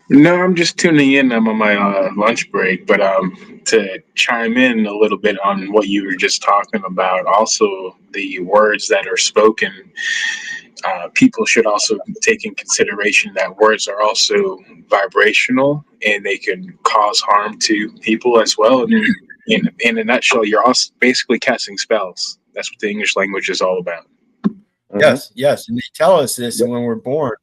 No, I'm just tuning in. I'm on my lunch break, but to chime in a little bit on what you were just talking about, also the words that are spoken, people should also take in consideration that words are also vibrational and they can cause harm to people as well. And in a nutshell, you're also basically casting spells. That's what the English language is all about. Yes. And they tell us this when we're born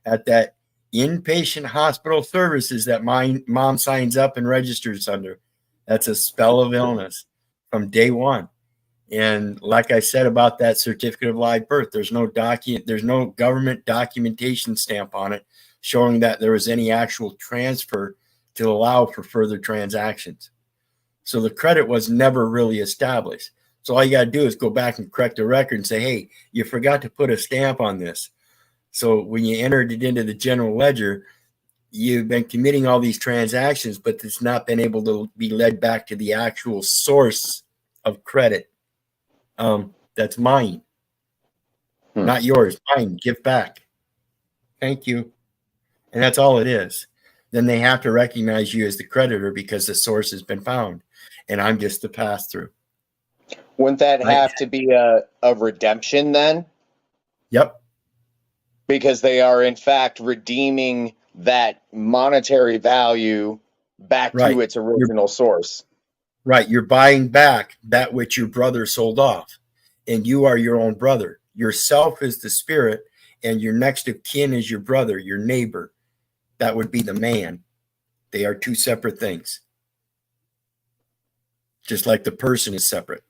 at that inpatient hospital services that my mom signs up and registers under. That's a spell of illness from day one. And like I said about that certificate of live birth, there's no government documentation stamp on it showing that there was any actual transfer to allow for further transactions. So the credit was never really established. So all you got to do is go back and correct the record and say, hey, you forgot to put a stamp on this. So when you entered it into the general ledger, you've been committing all these transactions, but it's not been able to be led back to the actual source of credit. That's mine, not yours. Mine, give back. Thank you. And that's all it is. Then they have to recognize you as the creditor because the source has been found, and I'm just the pass through. Wouldn't that have to be a redemption then? Yep. Because they are in fact redeeming that monetary value back to its original source. Right. You're buying back that which your brother sold off, and you are your own brother. Yourself is the spirit, and your next of kin is your brother, your neighbor. That would be the man. They are two separate things. Just like the person is separate.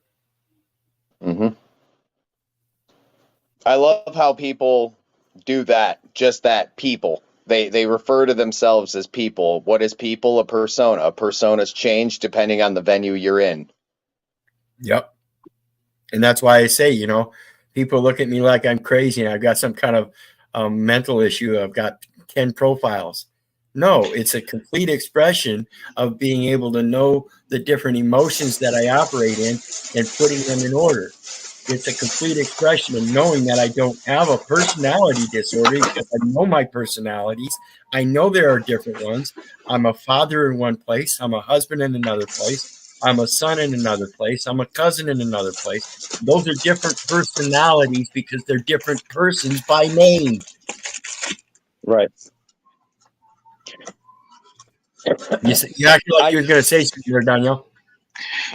I love how people do that, just that, people. They refer to themselves as people. What is people? A persona. A persona's changed depending on the venue you're in. Yep. And that's why I say, people look at me like I'm crazy and I've got some kind of mental issue. I've got 10 profiles. No, it's a complete expression of being able to know the different emotions that I operate in and putting them in order. It's a complete expression of knowing that I don't have a personality disorder because I know my personalities. I know there are different ones. I'm a father in one place. I'm a husband in another place. I'm a son in another place. I'm a cousin in another place. Those are different personalities because they're different persons by name. Right. You acted like you were going to say something there, Daniel.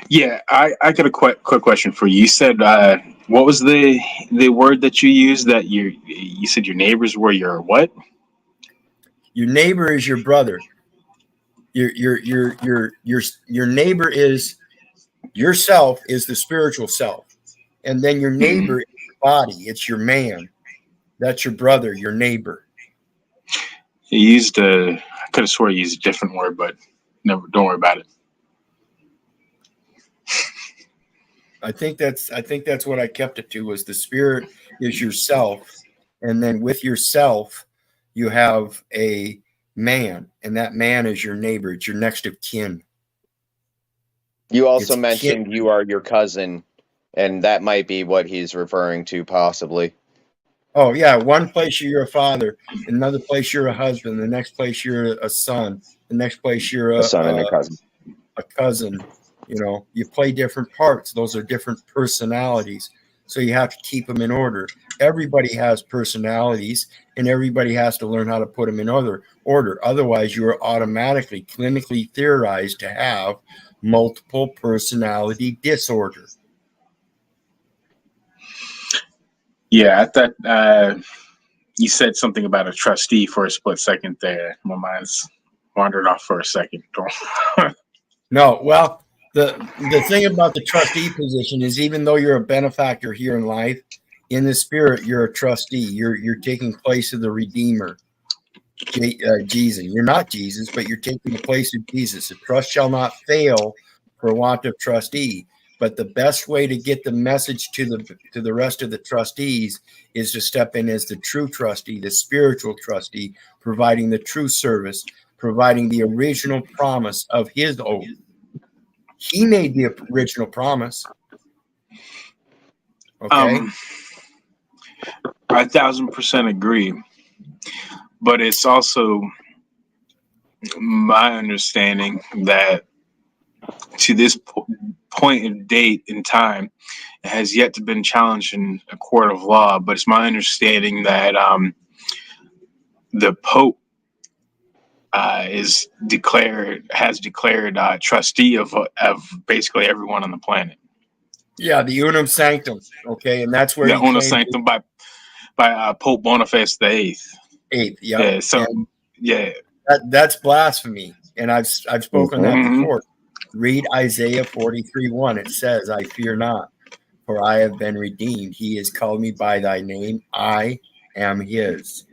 Yeah, I got a quick question for you. You said what was the word that you used that you said your neighbors were your what? Your neighbor is your brother. Your neighbor is yourself is the spiritual self, and then your neighbor is your body. It's your man. That's your brother, your neighbor. You used I could have swore you used a different word, but never. Don't worry about it. I think that's what I kept it to, was the spirit is yourself, and then with yourself you have a man, and that man is your neighbor. It's your next of kin. You also mentioned you are your cousin, and that might be what he's referring to, possibly. Oh yeah, one place you're a father, another place you're a husband, the next place you're a son, the next place you're A son and a cousin. A cousin. You play different parts. Those are different personalities. So you have to keep them in order. Everybody has personalities, and everybody has to learn how to put them in order. Otherwise, you are automatically clinically theorized to have multiple personality disorder. Yeah, I thought you said something about a trustee for a split second there. My mind's wandered off for a second. No, well, the thing about the trustee position is, even though you're a benefactor here in life, in the spirit, you're a trustee. You're taking place of the Redeemer, Jesus. You're not Jesus, but you're taking the place of Jesus. The trust shall not fail for want of trustee. But the best way to get the message to the rest of the trustees is to step in as the true trustee, the spiritual trustee, providing the true service, providing the original promise of his oath. He made the original promise. Okay. I 1,000% agree. But it's also my understanding that to this point of date in time, it has yet to been challenged in a court of law. But it's my understanding that the Pope has declared trustee of basically everyone on the planet. Yeah, the unum sanctum. Okay, and that's where the unum sanctum by Pope Boniface VIII. Eighth. Yep. Yeah. So and yeah, that's blasphemy, and I've spoken that before. Read Isaiah 43:1. It says, "I fear not, for I have been redeemed. He has called me by thy name. I am his."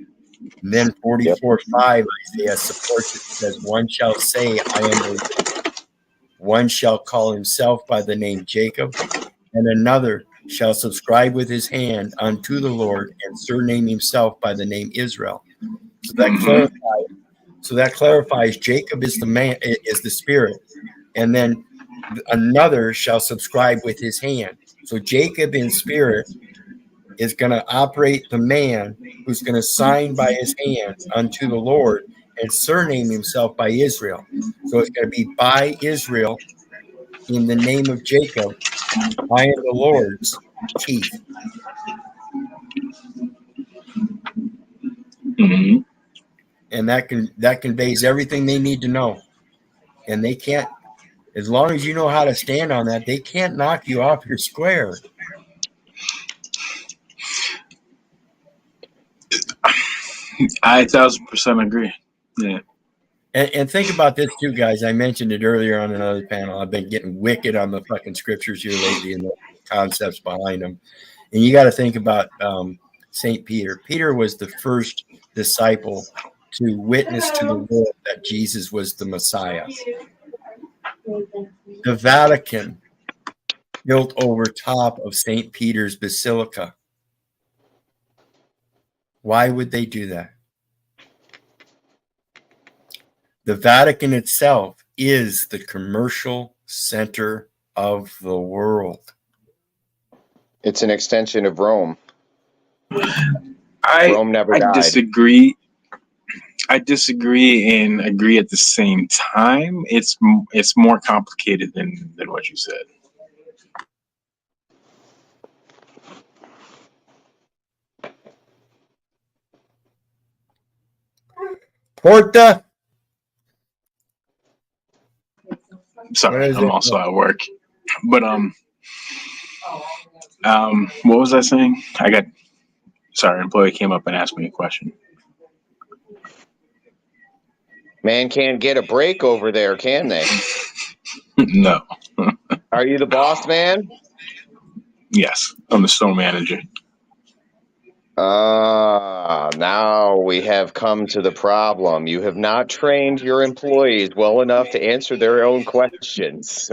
And then 44:5, Isaiah supports it. It says, "One shall say, I am the Lord. One shall call himself by the name Jacob, and another shall subscribe with his hand unto the Lord and surname himself by the name Israel." So that clarifies Jacob is the man, is the spirit, and then another shall subscribe with his hand. So Jacob in spirit is going to operate the man who's going to sign by his hand unto the Lord and surname himself by Israel. So it's going to be by Israel in the name of Jacob. I am the Lord's teeth. Mm-hmm. And that conveys everything they need to know. And they can't, as long as you know how to stand on that, they can't knock you off your square. I 1,000% agree. Yeah. And think about this too, guys. I mentioned it earlier on another panel. I've been getting wicked on the fucking scriptures here lately and the concepts behind them. And you got to think about St. Peter. Peter was the first disciple to witness to the world that Jesus was the Messiah. The Vatican built over top of St. Peter's Basilica. Why would they do that? The Vatican itself is the commercial center of the world. It's an extension of Rome. Rome never died. Disagree. I disagree and agree at the same time. It's more complicated than what you said. Porta. Sorry, I'm also at work. But what was I saying? Sorry, an employee came up and asked me a question. Man can't get a break over there, can they? No. Are you the boss man? Yes, I'm the store manager. Now we have come to the problem. You have not trained your employees well enough to answer their own questions.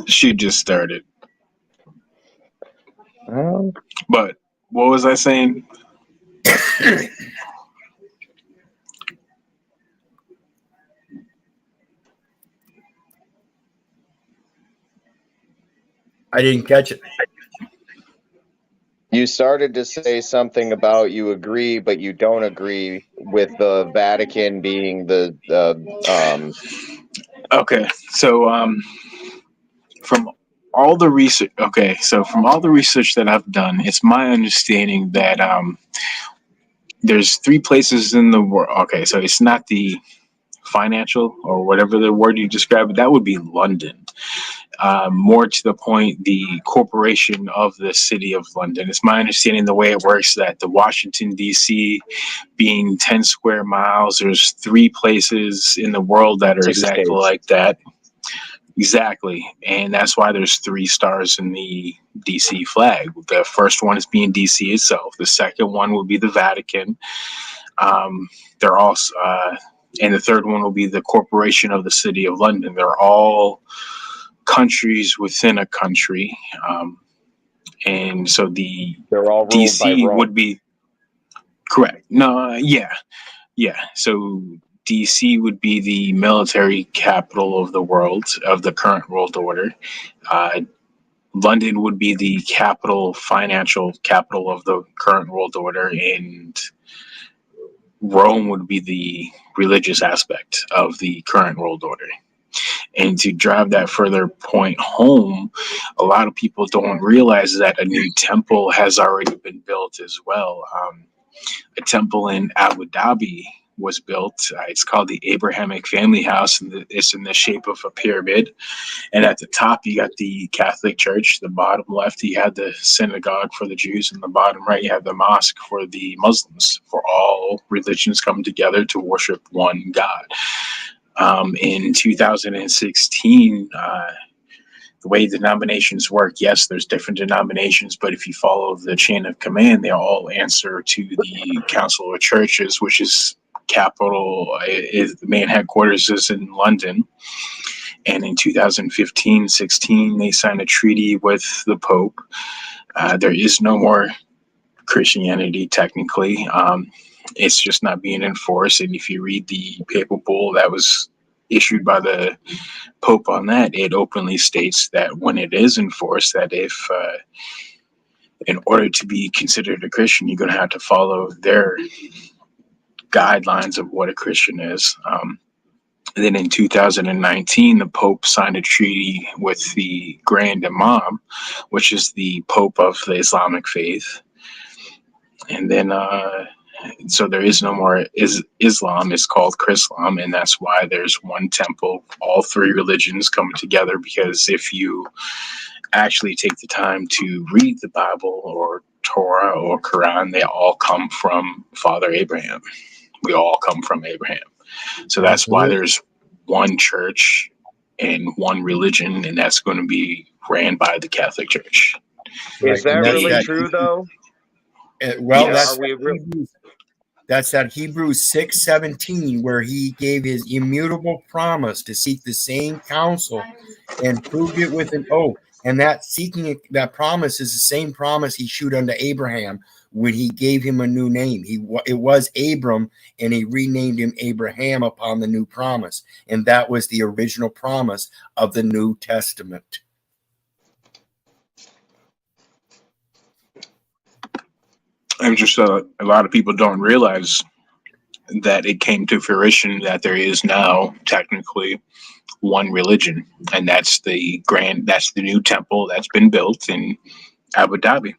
She just started. Well, but what was I saying? I didn't catch it. You started to say something about you agree, but you don't agree with the Vatican being the Okay, so from all the research, okay, so from all the research that I've done, it's my understanding that there's 3 places in the world. Okay, so it's not the financial or whatever the word you describe, that would be London. More to the point, the corporation of the city of London. It's my understanding the way it works that the Washington, D.C. being 10 square miles, there's 3 places in the world that are exactly like that. Exactly. And that's why there's 3 stars in the DC flag. The first one is being DC itself. The second one will be the Vatican. They're also, and the third one will be the corporation of the city of London. They're all countries within a country. And so They're all ruled by DC Rome. would be correct. No, yeah. So DC would be the military capital of the world, of the current world order. London would be the financial capital of the current world order, and Rome would be the religious aspect of the current world order. And to drive that further point home, a lot of people don't realize that a new temple has already been built as well. A temple in Abu Dhabi was built. It's called the Abrahamic Family House, and it's in the shape of a pyramid. And at the top, you got the Catholic Church. The bottom left, you had the synagogue for the Jews, and the bottom right, you have the mosque for the Muslims, for all religions coming together to worship one God. In 2016, the way denominations work, yes, there's different denominations, but if you follow the chain of command, they all answer to the Council of Churches, which is the main headquarters is in London. And in 2015-16, they signed a treaty with the Pope. There is no more Christianity, technically. It's just not being enforced. And if you read the papal bull that was issued by the Pope on that, it openly states that when it is enforced, that if in order to be considered a Christian, you're going to have to follow their guidelines of what a Christian is. And then in 2019, the Pope signed a treaty with the Grand Imam, which is the Pope of the Islamic faith. And then so there is no more Islam. It's called Chrislam, and that's why there's one temple, all 3 religions coming together, because if you actually take the time to read the Bible or Torah or Quran, they all come from Father Abraham. We all come from Abraham. So that's why there's one church and one religion, and that's going to be ran by the Catholic Church. Is that really true, though? Well, Yes. that's that Hebrews 6:17, where he gave his immutable promise to seek the same counsel and proved it with an oath. And that promise is the same promise he shewed unto Abraham when he gave him a new name. It was Abram, and he renamed him Abraham upon the new promise. And that was the original promise of the New Testament. And just a lot of people don't realize that it came to fruition that there is now technically one religion, and that's the new temple that's been built in Abu Dhabi,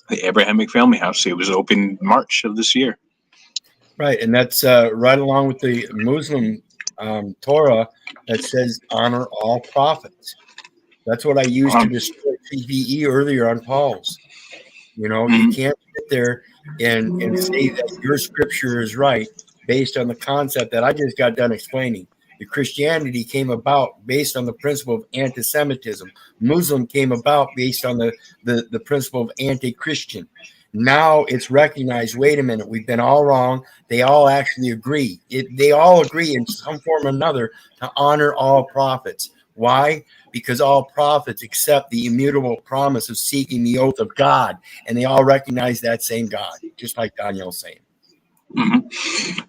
the Abrahamic Family House. It was opened March of this year. Right, and that's right along with the Muslim Torah that says honor all prophets. That's what I used to destroy PVE earlier on Paul's. You can't sit there and say that your scripture is right based on the concept that I just got done explaining. The Christianity came about based on the principle of anti-Semitism. Muslim came about based on the principle of anti-Christian. Now it's recognized, wait a minute, we've been all wrong. They all actually agree. They all agree in some form or another to honor all prophets. Why? Because all prophets accept the immutable promise of seeking the oath of God, and they all recognize that same God, just like Daniel's saying. Mm-hmm.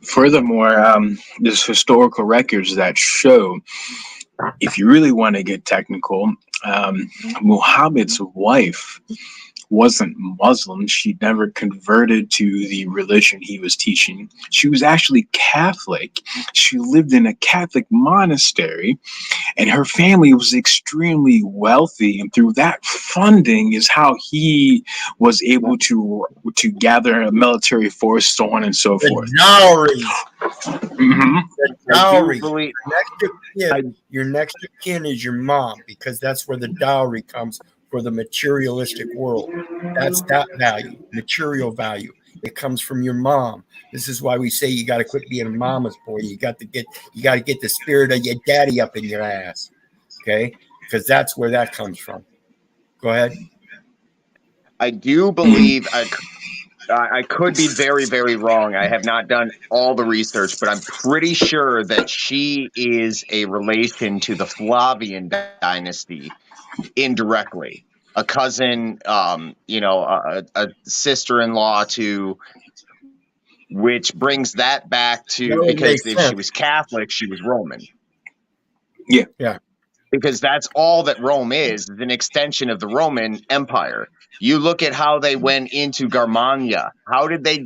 Furthermore, there's historical records that show, if you really want to get technical, Muhammad's wife wasn't Muslim. She never converted to the religion he was teaching. She was actually Catholic. She lived in a Catholic monastery, and her family was extremely wealthy. And through that funding is how he was able to gather a military force, so on and so forth. The dowry. Mm-hmm. The dowry. Your next of kin is your mom, because that's where the dowry comes for the materialistic world. That's that value, material value. It comes from your mom. This is why we say you got to quit being a mama's boy. You got to get the spirit of your daddy up in your ass. Okay? Because that's where that comes from. Go ahead. I do believe I could be very, very wrong. I have not done all the research, but I'm pretty sure that she is a relation to the Flavian dynasty indirectly. A cousin, a sister-in-law to, which brings that back to, because if she was Catholic, she was Roman. Yeah. Yeah. Because that's all that Rome is an extension of the Roman Empire. You look at how they went into Germania. How did they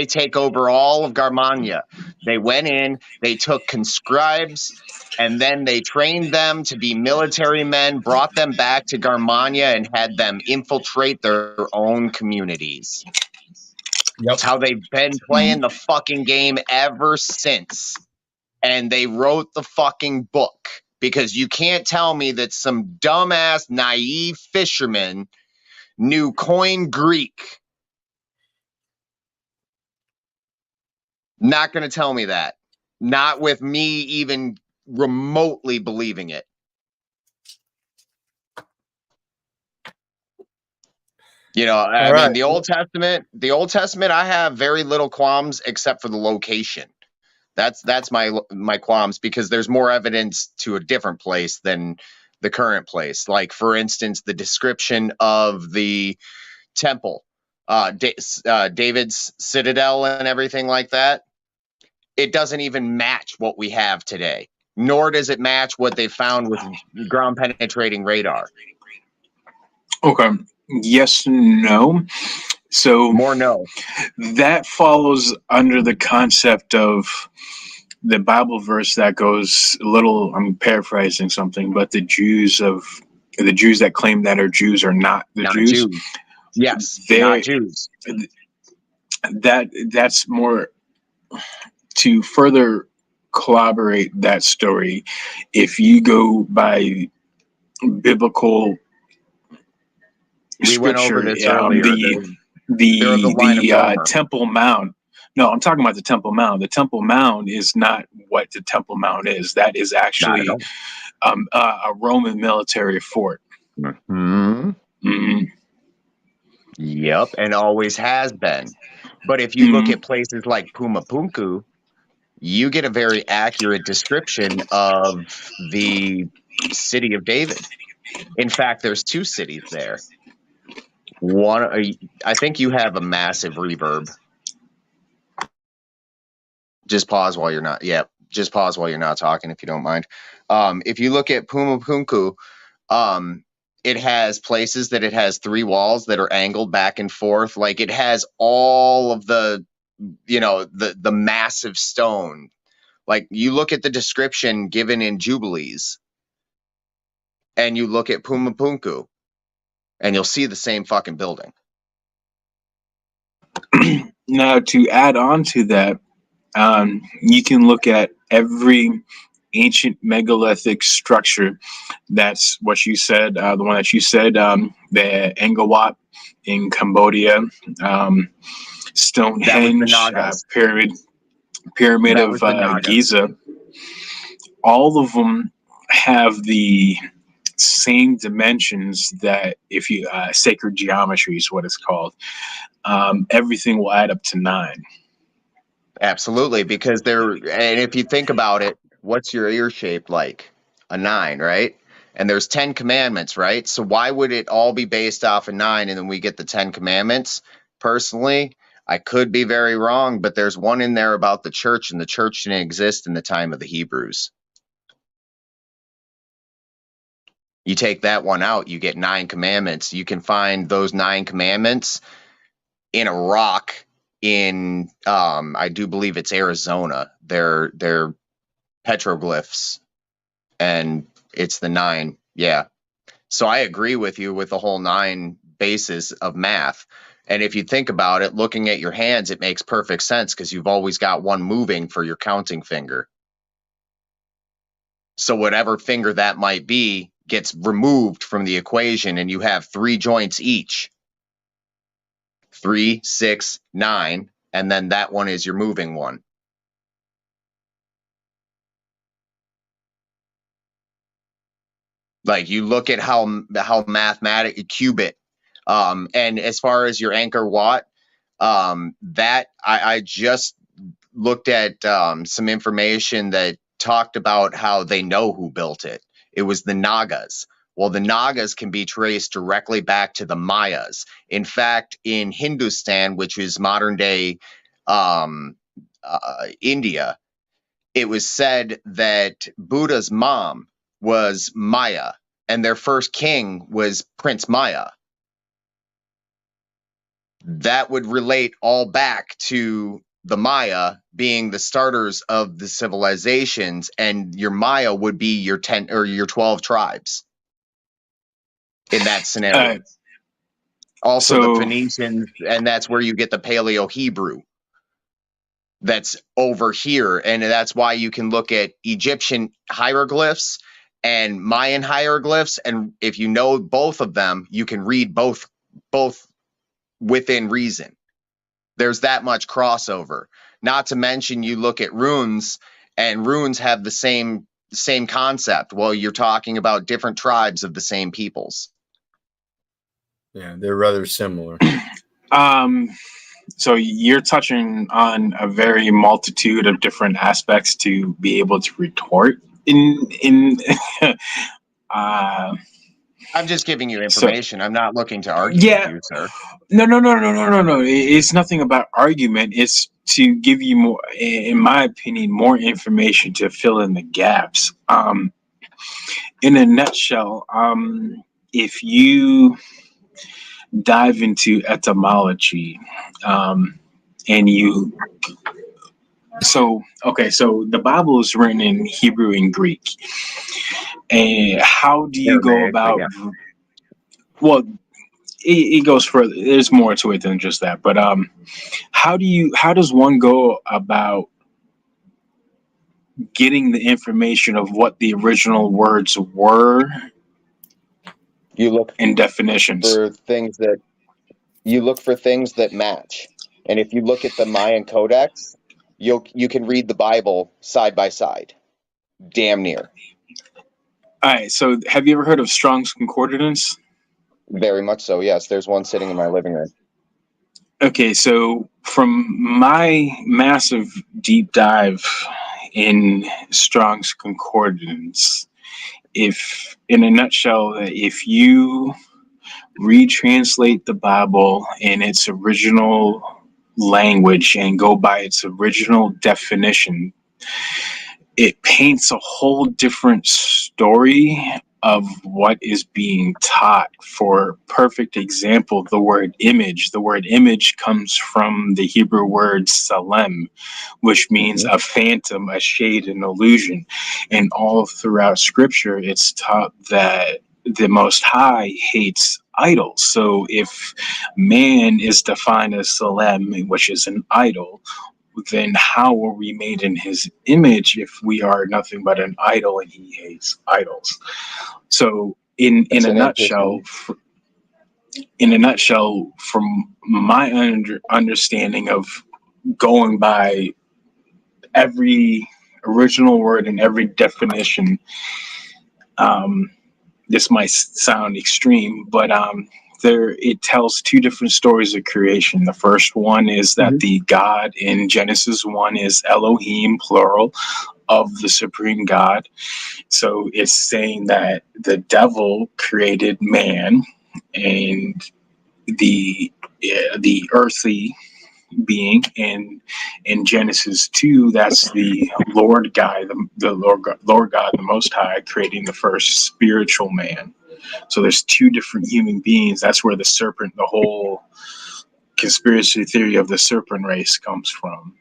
take over all of Germania? They went in, they took conscribes, and then they trained them to be military men, brought them back to Germania, and had them infiltrate their own communities. Yep. That's how they've been playing the fucking game ever since. And they wrote the fucking book. Because you can't tell me that some dumbass, naive fisherman knew Koine Greek. Not going to tell me that. Not with me even remotely believing it. You know, I mean, the Old Testament, I have very little qualms except for the location. That's my qualms, because there's more evidence to a different place than the current place. Like, for instance, the description of the temple, David's citadel and everything like that. It doesn't even match what we have today, nor does it match what they found with ground penetrating radar. Okay. Yes, no. So More no. That follows under the concept of the Bible verse that goes a little, I'm paraphrasing something, but the Jews that claim that are Jews are not the Jews. Yes, not Jews. That's more to further corroborate that story. If you go by biblical we went over this earlier. The Temple Mount. No, I'm talking about the Temple Mount. The Temple Mount is not what the Temple Mount is. That is actually a Roman military fort. Mm-hmm. Mm-hmm. Yep, and always has been. But if you look at places like Pumapunku, you get a very accurate description of the city of David. In fact, there's two cities there. One, I think you have a massive reverb. Just pause while you're not. Yeah, just pause while you're not talking, if you don't mind. If you look at Pumapunku, it has places that it has three walls that are angled back and forth. Like, it has all of the, the massive stone. Like, you look at the description given in Jubilees, and you look at Pumapunku, and you'll see the same fucking building. Now, to add on to that, you can look at every ancient megalithic structure. That's what you said, the one that you said, the Angkor in Cambodia, Stonehenge, pyramid of Giza. All of them have the same dimensions that, if you sacred geometry is what it's called. Everything will add up to 9. Absolutely, because and if you think about it, what's your ear shaped like? A 9, right? And there's 10 commandments, right? So why would it all be based off of 9 and then we get the 10 commandments? Personally, I could be very wrong, but there's one in there about the church, and the church didn't exist in the time of the Hebrews. You take that one out, you get 9 commandments. You can find those 9 commandments in a rock in I do believe it's Arizona. They're petroglyphs, and it's the 9. Yeah. So I agree with you with the whole 9 basis of math. And if you think about it, looking at your hands, it makes perfect sense because you've always got one moving for your counting finger. So whatever finger that might be gets removed from the equation, and you have 3 joints each. 3, 6, 9, and then that one is your moving one. Like, you look at how mathematic cubit, and as far as your anchor watt, that I just looked at some information that talked about how they know who built it. It was the Nagas. Well, the Nagas can be traced directly back to the Mayas. In fact, in Hindustan, which is modern day India, it was said that Buddha's mom was Maya, and their first king was Prince Maya. That would relate all back to the Maya being the starters of the civilizations, and your Maya would be your 10 or your 12 tribes in that scenario. Also, the Phoenicians, and that's where you get the Paleo Hebrew. That's over here, and that's why you can look at Egyptian hieroglyphs and Mayan hieroglyphs, and if you know both of them, you can read both within reason. There's that much crossover. Not to mention, you look at runes, and runes have the same concept. Well, you're talking about different tribes of the same peoples. Yeah, they're rather similar. So you're touching on a very multitude of different aspects to be able to retort in I'm just giving you information. I'm not looking to argue with you, sir. No. It's nothing about argument. It's to give you more, in my opinion, more information to fill in the gaps. In a nutshell, if you dive into etymology, and so the Bible is written in Hebrew and Greek. And how do you go about? Yeah. Well, it goes further. There's more to it than just that. But how does one go about getting the information of what the original words were? You look in definitions for things that match. And if you look at the Mayan Codex, you can read the Bible side by side, damn near. All right. So, have you ever heard of Strong's Concordance? Very much so. Yes, there's one sitting in my living room. Okay, so from my massive deep dive in Strong's Concordance, if in a nutshell, if you retranslate the Bible in its original language and go by its original definition, it paints a whole different story of what is being taught. For perfect example, the word image. The word image comes from the Hebrew word salem, which means a phantom, a shade, an illusion. And all throughout Scripture, it's taught that the Most High hates idols. So if man is defined as salem, which is an idol, then how were we made in his image if we are nothing but an idol and he hates idols? So in a nutshell, from my understanding of going by every original word and every definition, this might sound extreme, but it tells 2 different stories of creation. The first one is that the God in Genesis 1 is Elohim, plural, of the supreme God. So it's saying that the devil created man, and the earthly being, and in Genesis 2, that's the Lord guy, the Lord God, the Most High, creating the first spiritual man. So there's two different human beings. That's where the serpent, the whole conspiracy theory of the serpent race comes from,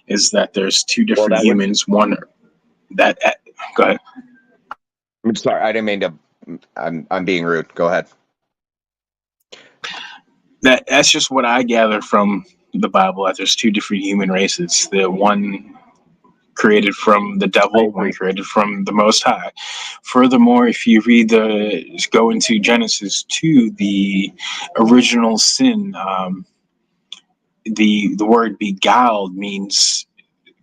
is that there's two different humans. One that go ahead. I'm sorry, I didn't mean to. I'm being rude. Go ahead. That's just what I gather from the Bible. That there's two different human races. The one created from the devil, one created from the Most High. Furthermore, if you go into Genesis 2, the original sin, the word beguiled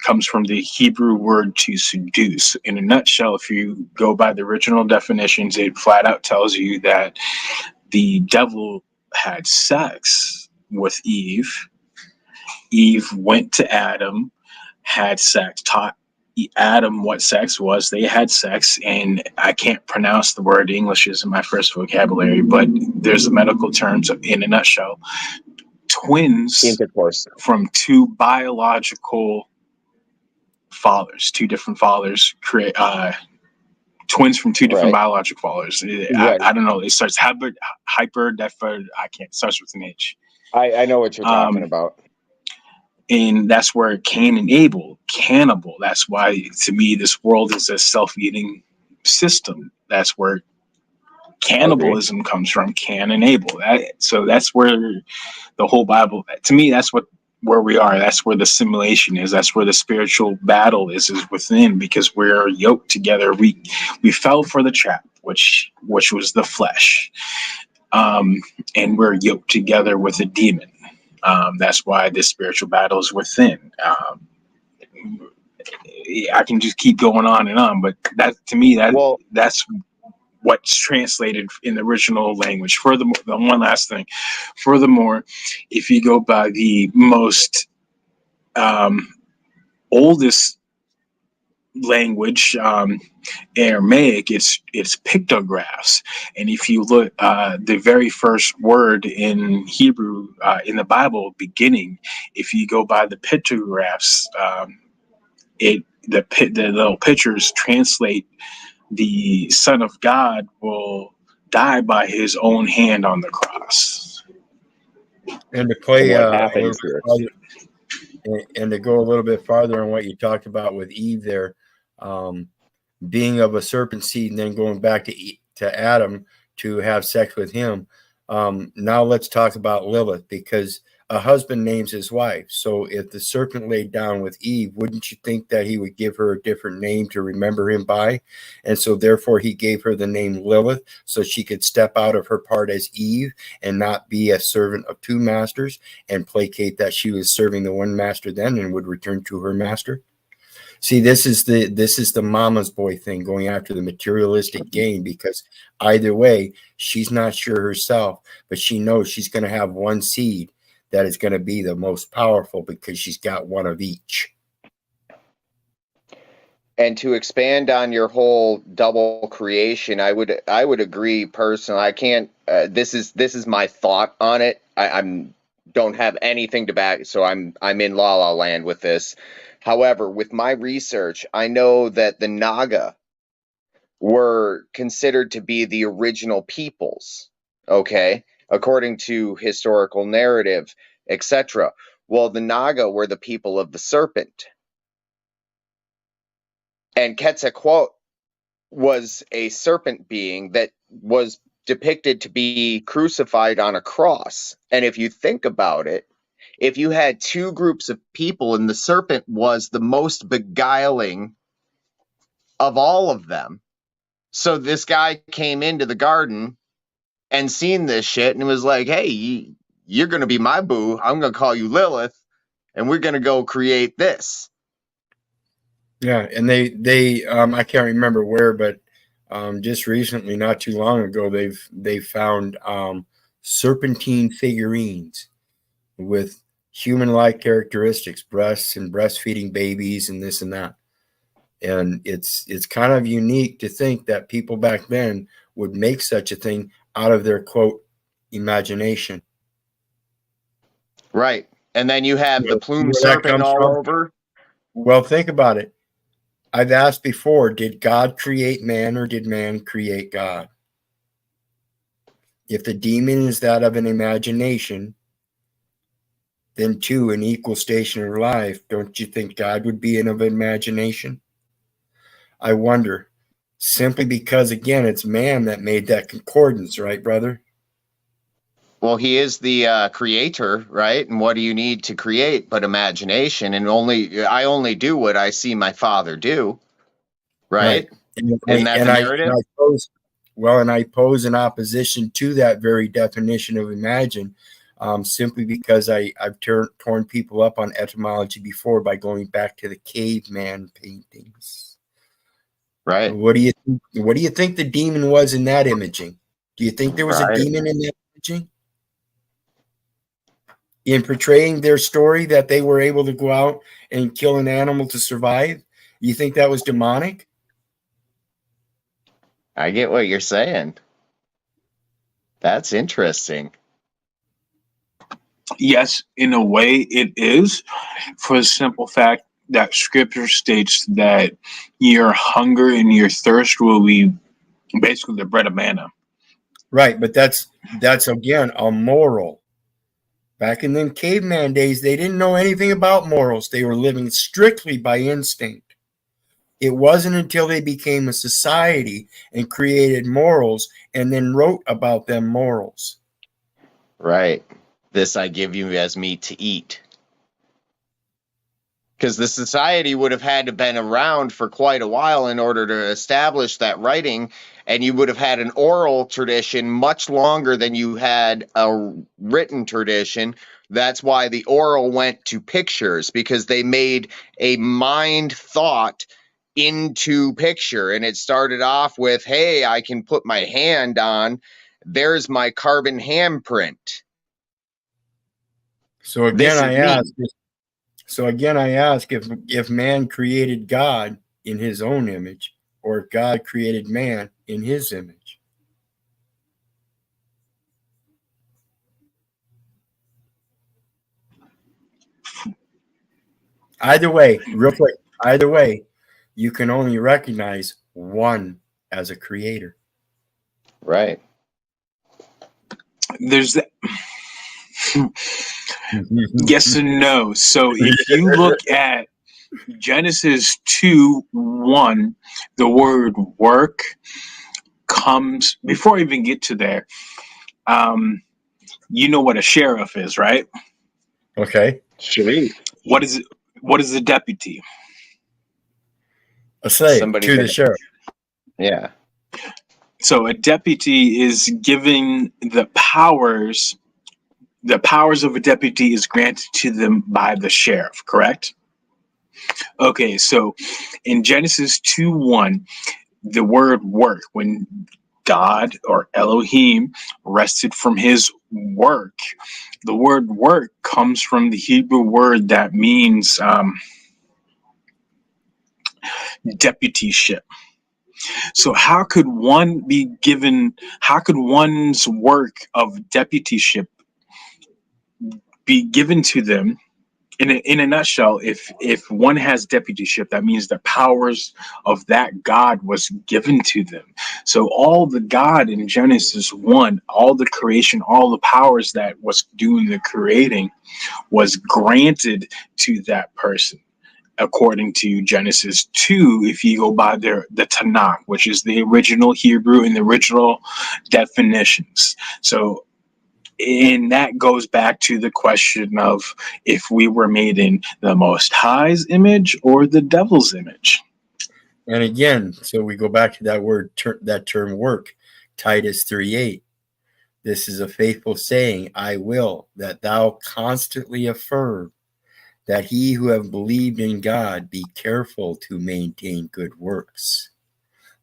comes from the Hebrew word to seduce. In a nutshell, if you go by the original definitions, it flat out tells you that the devil had sex with Eve. Eve went to Adam, had sex, taught Adam what sex was. They had sex, and I can't pronounce the word. English isn't my first vocabulary, but there's the medical terms in a nutshell. Twins Intercourse from two biological fathers, two different fathers, create twins from two different biological fathers. I don't know. It starts hyper defer. I can't. It starts with an H. I know what you're talking about. And that's where Cain and Abel, cannibal. That's why, to me, this world is a self-eating system. That's where cannibalism comes from, Cain and Abel. So that's where the whole Bible, to me, that's where we are. That's where the simulation is. That's where the spiritual battle is within, because we're yoked together. We fell for the trap, which was the flesh, and we're yoked together with a demon. That's why this spiritual battle is within. I can just keep going on, but that, to me, that's what's translated in the original language. Furthermore, the one last thing. Furthermore, if you go by the most oldest language, Aramaic, it's pictographs. And if you look, the very first word in Hebrew in the Bible, beginning, if you go by the pictographs, the little pictures translate the Son of God will die by his own hand on the cross. And to play and to go a little bit farther on what you talked about with Eve there, being of a serpent seed and then going back to Adam to have sex with him. Now let's talk about Lilith, because a husband names his wife. So if the serpent laid down with Eve, wouldn't you think that he would give her a different name to remember him by? And so therefore he gave her the name Lilith, so she could step out of her part as Eve and not be a servant of two masters, and placate that she was serving the one master then and would return to her master. See, this is the mama's boy thing, going after the materialistic gain, because either way, she's not sure herself, but she knows she's going to have one seed that is going to be the most powerful, because she's got one of each. And to expand on your whole double creation, I would agree personally. I can't. This is my thought on it. I'm don't have anything to back, so I'm in la la land with this. However, with my research, I know that the Naga were considered to be the original peoples. Okay, according to historical narrative, etc. Well, the Naga were the people of the serpent. And Quetzalcoatl was a serpent being that was depicted to be crucified on a cross. And if you think about it, if you had two groups of people and the serpent was the most beguiling of all of them, so this guy came into the garden and seen this shit and was like, hey, you're going to be my boo. I'm going to call you Lilith, and we're going to go create this. Yeah, and they I can't remember where, but just recently, not too long ago, they've found serpentine figurines with human-like characteristics, breasts and breastfeeding babies and this and that. And it's kind of unique to think that people back then would make such a thing out of their, quote, imagination. Right. And then you have the plume Where that serpent comes all from? over. Well, think about it. I've asked before, did God create man or did man create God? If the demon is that of an imagination, then two, an equal station of life, don't you think God would be in of imagination? I wonder, simply because, again, it's man that made that concordance, right, brother? Well, he is the creator, right? And what do you need to create but imagination? And I only do what I see my father do, right? Isn't that the narrative? I pose an opposition to that very definition of imagine, simply because I've torn people up on etymology before by going back to the caveman paintings. Right. What do you think the demon was in that imaging? Do you think there was a demon in that imaging? In portraying their story that they were able to go out and kill an animal to survive? You think that was demonic? I get what you're saying. That's interesting. Yes, in a way it is, for the simple fact that scripture states that your hunger and your thirst will be basically the bread of manna. Right, but that's again a moral. Back in them caveman days, they didn't know anything about morals. They were living strictly by instinct. It wasn't until they became a society and created morals and then wrote about them morals. Right. This I give you as meat to eat. Because the society would have had to been around for quite a while in order to establish that writing, and you would have had an oral tradition much longer than you had a written tradition. That's why the oral went to pictures, because they made a mind thought into picture. And it started off with, hey, I can put my hand on, there's my carbon handprint. So again, I ask if man created God in his own image, or if God created man in his image. Either way, real quick, you can only recognize one as a creator. Right. There's that. Yes and no. So if you look at Genesis 2:1, the word work comes before I even get to there. You know what a sheriff is, right? Okay. Sweet. What is it? What is a deputy? A slave Somebody to can- the sheriff. Yeah. So a deputy is given the powers. The powers of a deputy is granted to them by the sheriff, correct? Okay, so in Genesis 2:1, the word work, when God or Elohim rested from his work, the word work comes from the Hebrew word that means deputyship. So how could one's work of deputyship be given to them? In a nutshell, if one has deputyship, that means the powers of that God was given to them. So all the God in Genesis 1, all the creation, all the powers that was doing the creating was granted to that person. According to Genesis 2, if you go by the Tanakh, which is the original Hebrew and the original definitions. So, and that goes back to the question of if we were made in the Most High's image or the devil's image. And again, so we go back to that word, that term work, Titus 3:8. This is a faithful saying, I will that thou constantly affirm that he who have believed in God be careful to maintain good works.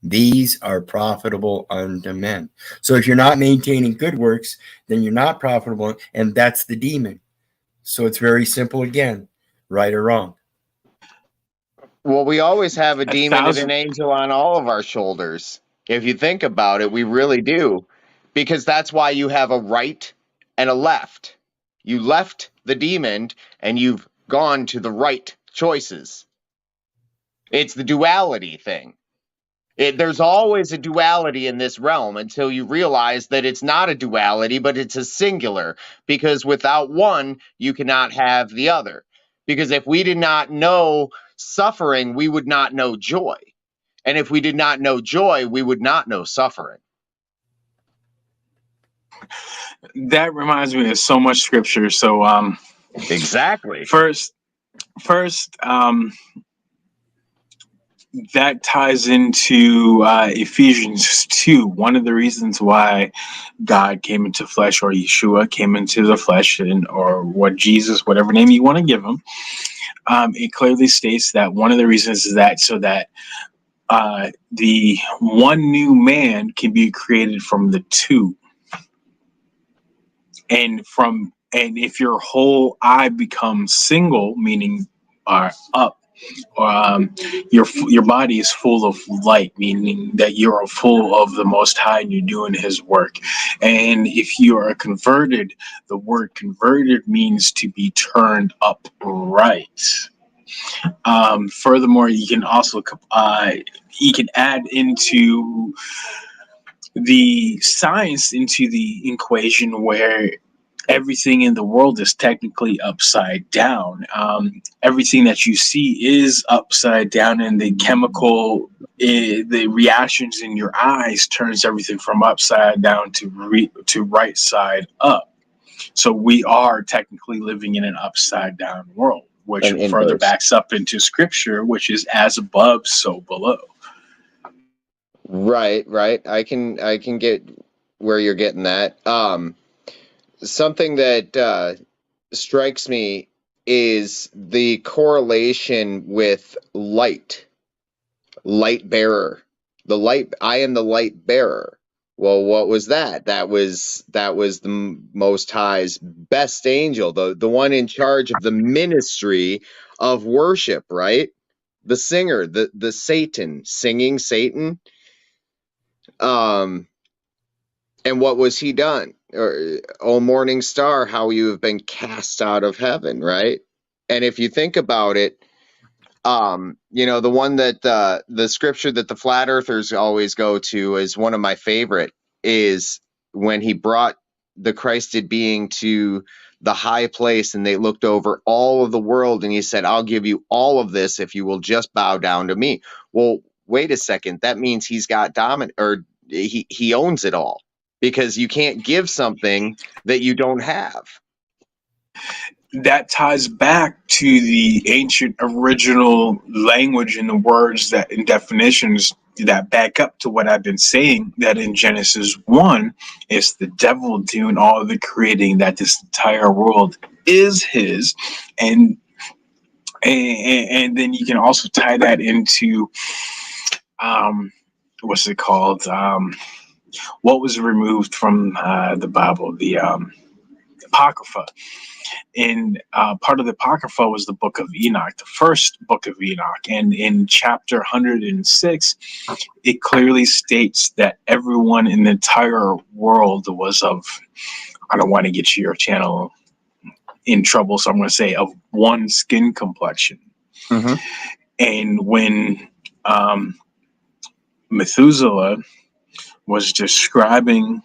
These are profitable unto men. So if you're not maintaining good works, then you're not profitable, and that's the demon. So it's very simple again, right or wrong. Well, we always have a demon and an angel on all of our shoulders. If you think about it, we really do. Because that's why you have a right and a left. You left the demon and you've gone to the right choices. It's the duality thing. There's always a duality in this realm until you realize that it's not a duality, but it's a singular. Because without one, you cannot have the other. Because if we did not know suffering, we would not know joy. And if we did not know joy, we would not know suffering. That reminds me of so much scripture. So Exactly. first that ties into Ephesians 2. One of the reasons why God came into flesh, or Yeshua came into the flesh, or what Jesus, whatever name you want to give him, it clearly states that one of the reasons is that so that the one new man can be created from the two. And if your whole eye becomes single, meaning up, your body is full of light, meaning that you're full of the Most High and you're doing His work. And if you are converted, the word converted means to be turned upright. Furthermore, you can also you can add into the science into the equation where everything in the world is technically upside down. Everything that you see is upside down, and the chemical, the reactions in your eyes turns everything from upside down to right side up. So we are technically living in an upside down world, which further backs up into scripture, which is as above, so below. Right. I can get where you're getting that. Something that strikes me is the correlation with light bearer. I am the light bearer. Well, what was that? That was the Most High's best angel, the one in charge of the ministry of worship, right? The singer, the Satan, singing Satan. And what was he done? O morning star, how you have been cast out of heaven, right? And if you think about it, the one that the scripture that the flat earthers always go to is one of my favorite, is when he brought the Christed being to the high place and they looked over all of the world and he said, I'll give you all of this if you will just bow down to me. Well, wait a second. That means he's got he owns it all, because you can't give something that you don't have. That ties back to the ancient original language and the words that and definitions that back up to what I've been saying, that in Genesis 1, it's the devil doing all of the creating, that this entire world is his. And then you can also tie that into what's it called? What was removed from the Bible, the Apocrypha. And part of the Apocrypha was the book of Enoch, the first book of Enoch. And in chapter 106, it clearly states that everyone in the entire world was of, I don't want to get your channel in trouble, so I'm going to say of one skin complexion. Mm-hmm. And when Methuselah was describing,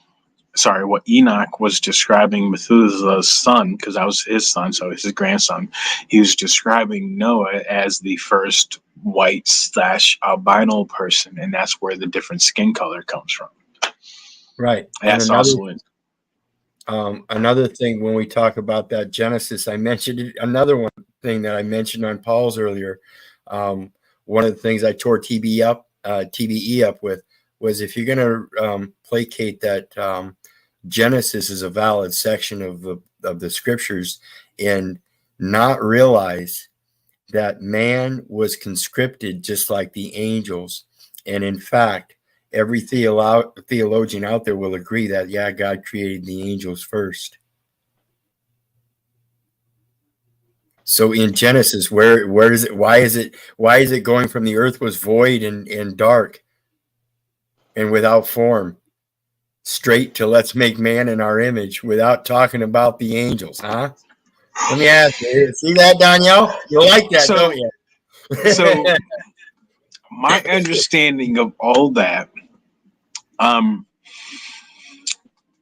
what Enoch was describing Methuselah's son, because that was his son, so it's his grandson. He was describing Noah as the first white/albino person, and that's where the different skin color comes from. Right. That's another thing when we talk about that Genesis, I mentioned it. Another one thing that I mentioned on Paul's earlier. One of the things I tore TBE up with was, if you're going to placate that Genesis is a valid section of the scriptures, and not realize that man was conscripted just like the angels. And in fact, every theologian out there will agree that, yeah, God created the angels first. So in Genesis, where is it? Why is it going from the earth was void and dark and without form? straight to let's make man in our image without talking about the angels, huh? Let me ask you. See that, Danielle? You like that, So, don't you? so my understanding of all that,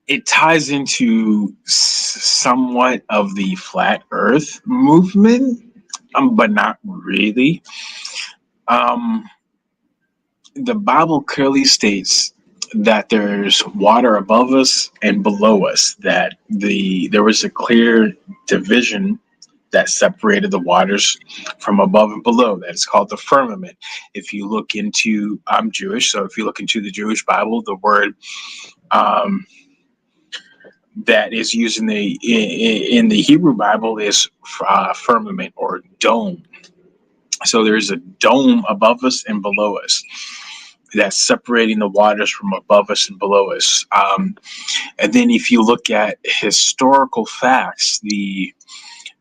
it ties into somewhat of the flat Earth movement, but not really. The Bible clearly states that there's water above us and below us, that there was a clear division that separated the waters from above and below. That's called the firmament. If you look into, I'm Jewish, so if you look into the Jewish Bible, the word that is used in the Hebrew Bible is firmament or dome. So there's a dome above us and below us that's separating the waters from above us and below us. And then if you look at historical facts, the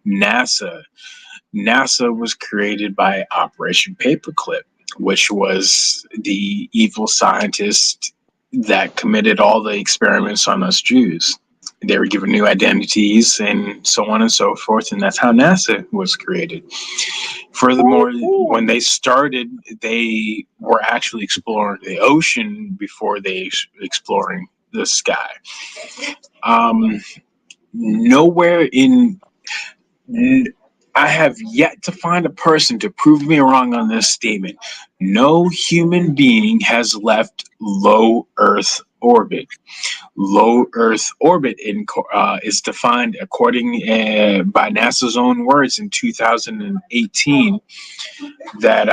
NASA was created by Operation Paperclip, which was the evil scientist that committed all the experiments on us Jews. They were given new identities and so on and so forth, and that's how NASA was created. Furthermore, when they started, they were actually exploring the ocean before they exploring the sky. Nowhere in I have yet to find a person to prove me wrong on this statement. No human being has left low Earth orbit. Low Earth orbit is defined according by NASA's own words in 2018 that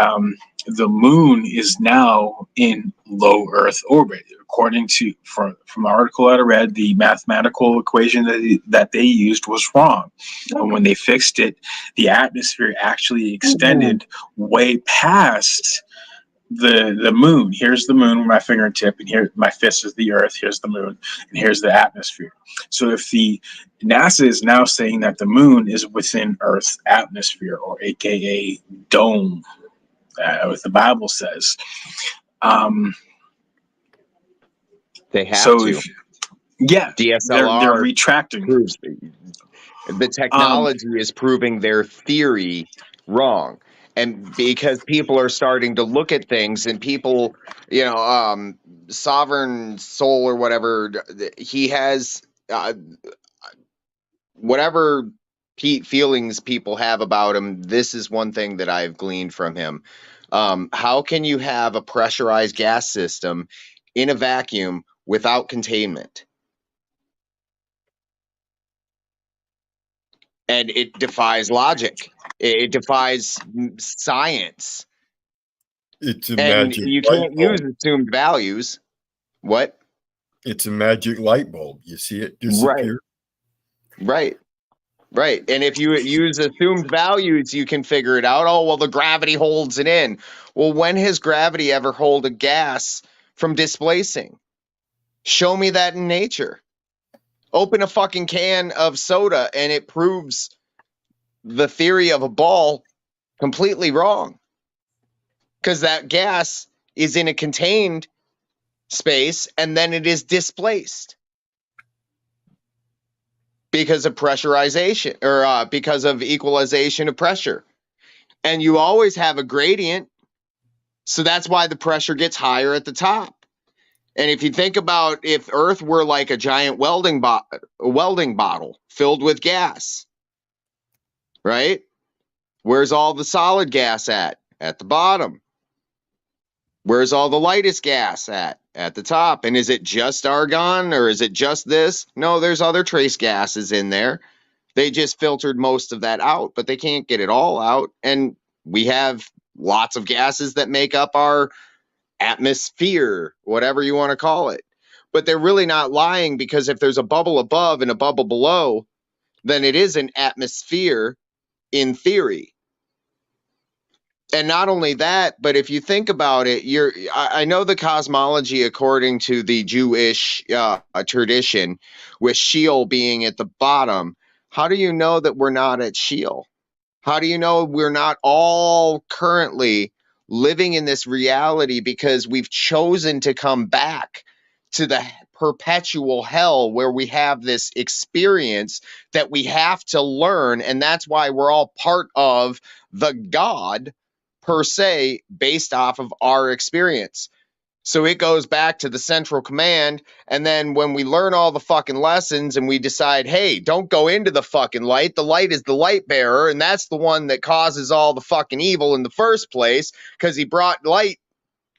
the moon is now in low Earth orbit. According to from the article that I read, the mathematical equation that they used was wrong. And when they fixed it, the atmosphere actually extended way past the moon. Here's the moon with my fingertip, and here my fist is the Earth. Here's the moon, and here's the atmosphere. So if the NASA is now saying that the moon is within Earth's atmosphere, or AKA dome, what the Bible says. They have so to. If, yeah, DSLR they're retracting. Proves the technology is proving their theory wrong. And because people are starting to look at things, and people, Sovereign Soul or whatever, he has whatever feelings people have about him. This is one thing that I've gleaned from him. How can you have a pressurized gas system in a vacuum without containment? And it defies logic. It defies science. It's a And magic you light can't bulb. use assumed values. What? It's a magic light bulb. You see it disappear. Right. And if you use assumed values, you can figure it out. Oh, well, the gravity holds it in. Well, when has gravity ever held a gas from displacing? Show me that in nature. Open a fucking can of soda and it proves the theory of a ball completely wrong. Because that gas is in a contained space and then it is displaced because of pressurization, or because of equalization of pressure. And you always have a gradient, so that's why the pressure gets higher at the top. And if you think about if Earth were like a giant welding bottle filled with gas, right? Where's all the solid gas at? At the bottom. Where's all the lightest gas at? At the top. And is it just argon, or is it just this? No, there's other trace gases in there. They just filtered most of that out, but they can't get it all out. And we have lots of gases that make up our atmosphere, whatever you want to call it. But they're really not lying, because if there's a bubble above and a bubble below, then it is an atmosphere in theory. And not only that, but if you think about it, I know the cosmology according to the Jewish tradition, with Sheol being at the bottom. How do you know that we're not at Sheol? How do you know we're not all currently living in this reality because we've chosen to come back to the perpetual hell where we have this experience that we have to learn. And that's why we're all part of the God per se, based off of our experience. So it goes back to the central command. And then when we learn all the fucking lessons and we decide, hey, don't go into the fucking light. The light is the light bearer. And that's the one that causes all the fucking evil in the first place, because he brought light.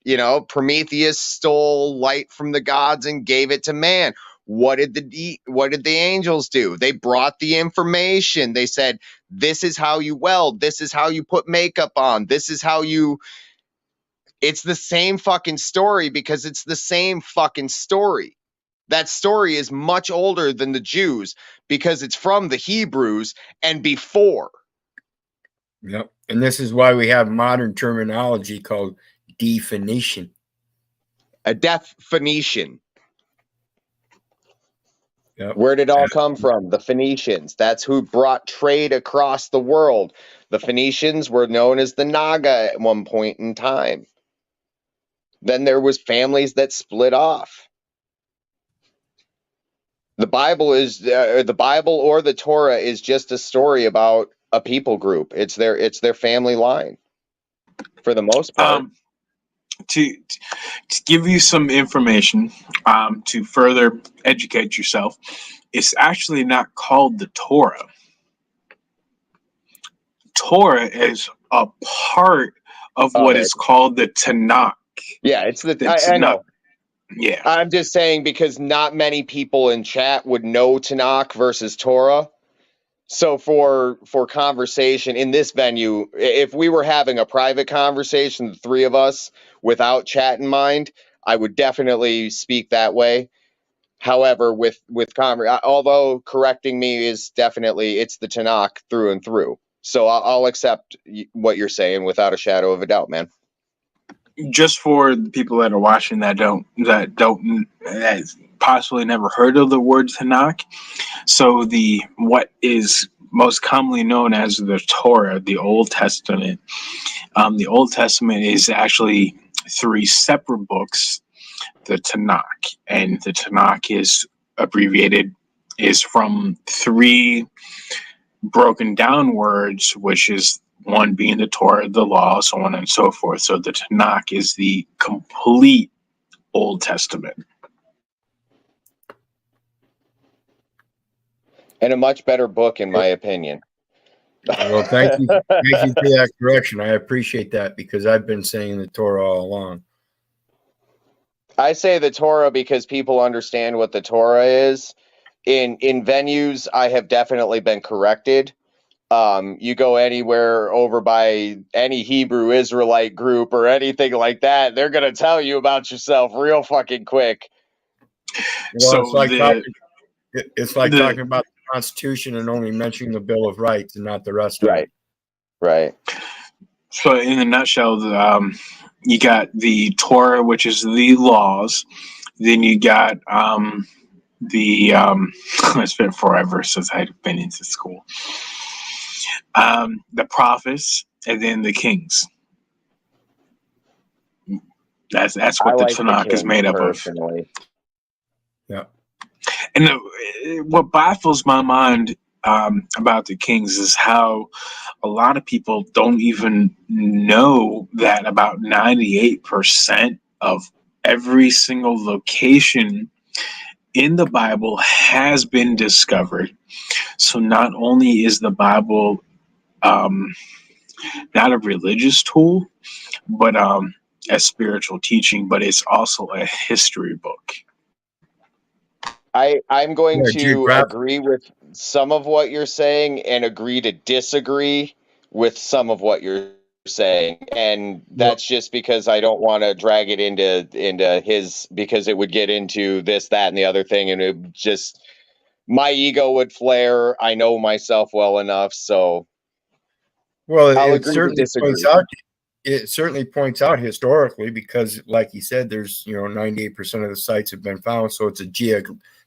You know, Prometheus stole light from the gods and gave it to man. What did the angels do? They brought the information. They said, this is how you weld. This is how you put makeup on. This is how you... It's the same fucking story, because it's the same fucking story. That story is much older than the Jews because it's from the Hebrews and before. Yep. And this is why we have modern terminology called definition. A definition. Yep. Where did it all come from? The Phoenicians. That's who brought trade across the world. The Phoenicians were known as the Naga at one point in time. Then there was families that split off. The Bible is the Bible, or the Torah is just a story about a people group. It's their family line, for the most part. To give you some information, to further educate yourself, it's actually not called the Torah. Torah is a part of what is called the Tanakh. Yeah, it's I know. Yeah. I'm just saying, because not many people in chat would know Tanakh versus Torah. So for conversation in this venue, if we were having a private conversation, the three of us, without chat in mind, I would definitely speak that way. However, although correcting me is definitely, it's the Tanakh through and through. So I'll accept what you're saying without a shadow of a doubt, man. Just for the people that are watching that possibly never heard of the word Tanakh. So what is most commonly known as the Torah, the Old Testament. The Old Testament is actually 3 separate books. The Tanakh, and the Tanakh is from 3 broken down words, which is one being the Torah, the law, so on and so forth. So the Tanakh is the complete Old Testament. And a much better book, in my opinion. Well, thank you for that correction. I appreciate that, because I've been saying the Torah all along. I say the Torah because people understand what the Torah is. In venues, I have definitely been corrected. You go anywhere over by any Hebrew Israelite group or anything like that, they're going to tell you about yourself real fucking quick. Well, So it's like talking about the Constitution and only mentioning the Bill of Rights and not the rest of it. Right. So in a nutshell, you got the Torah, which is the laws. Then you got it's been forever since I've been into school. The prophets, and then the kings. That's what the Tanakh is made up personally. of. Yeah. And what baffles my mind about the kings is how a lot of people don't even know that about 98% of every single location in the Bible has been discovered. So not only is the Bible not a religious tool, but a spiritual teaching, but it's also a history book. I'm going to agree with some of what you're saying and agree to disagree with some of what you're saying. And that's just because I don't want to drag it into his, because it would get into this, that, and the other thing. And it just, my ego would flare. I know myself well enough. So I'll agree to disagree. It certainly points out historically, because like you said, there's 98% of the sites have been found. So it's a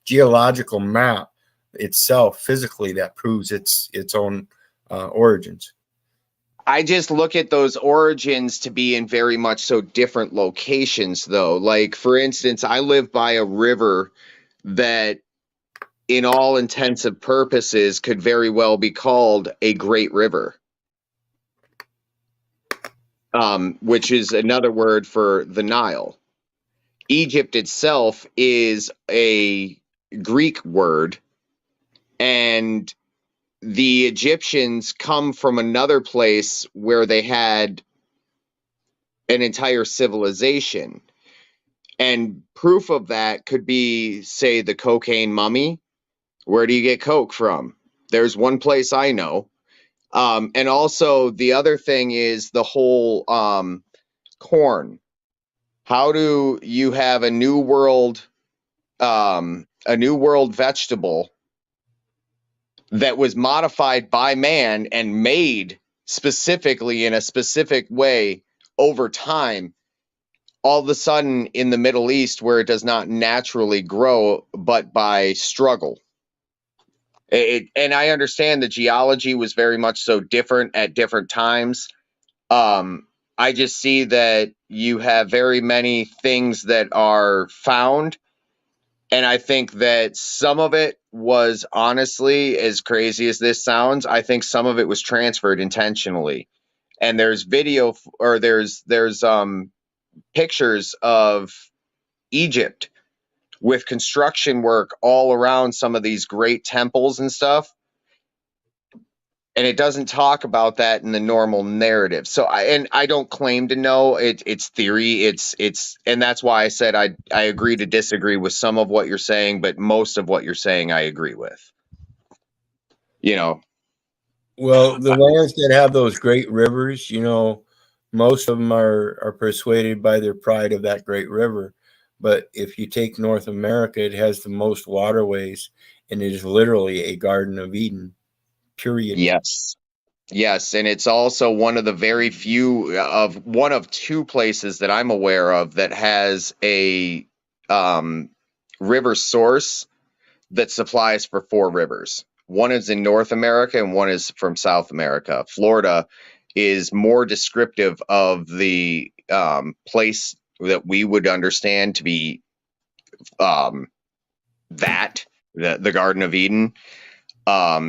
geological map itself physically that proves its own origins. I just look at those origins to be in very much so different locations, though. Like, for instance, I live by a river that, in all intensive purposes, could very well be called a great river, which is another word for the Nile. Egypt itself is a Greek word, and the Egyptians come from another place where they had an entire civilization. And proof of that could be, say, the cocaine mummy. Where do you get coke from? There's one place I know. And also the other thing is the whole corn. How do you have a new world vegetable that was modified by man and made specifically in a specific way over time, all of a sudden in the Middle East, where it does not naturally grow but by struggle? And I understand the geology was very much so different at different times. I just see that you have very many things that are found, and I think that some of it was, honestly, as crazy as this sounds, I think some of it was transferred intentionally. And there's video, or there's pictures of Egypt with construction work all around some of these great temples and stuff. And it doesn't talk about that in the normal narrative. So I don't claim to know it's theory. And that's why I said I agree to disagree with some of what you're saying, but most of what you're saying I agree with. You know. Well, the lands that have those great rivers, you know, most of them are persuaded by their pride of that great river. But if you take North America, it has the most waterways, and it is literally a Garden of Eden. Period. Yes. Yes, and it's also one of the very few of one of two places that I'm aware of that has a river source that supplies for 4 rivers. One is in North America and one is from South America. Florida is more descriptive of the place that we would understand to be the Garden of Eden,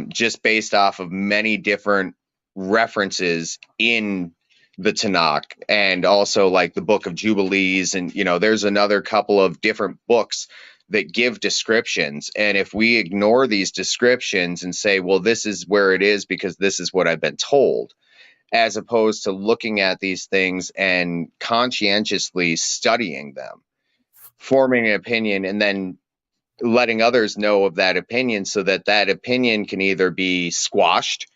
just based off of many different references in the Tanakh, and also like the Book of Jubilees, and there's another couple of different books that give descriptions. And if we ignore these descriptions and say, well, this is where it is because this is what I've been told, as opposed to looking at these things and conscientiously studying them, forming an opinion, and then letting others know of that opinion, so that that opinion can either be squashed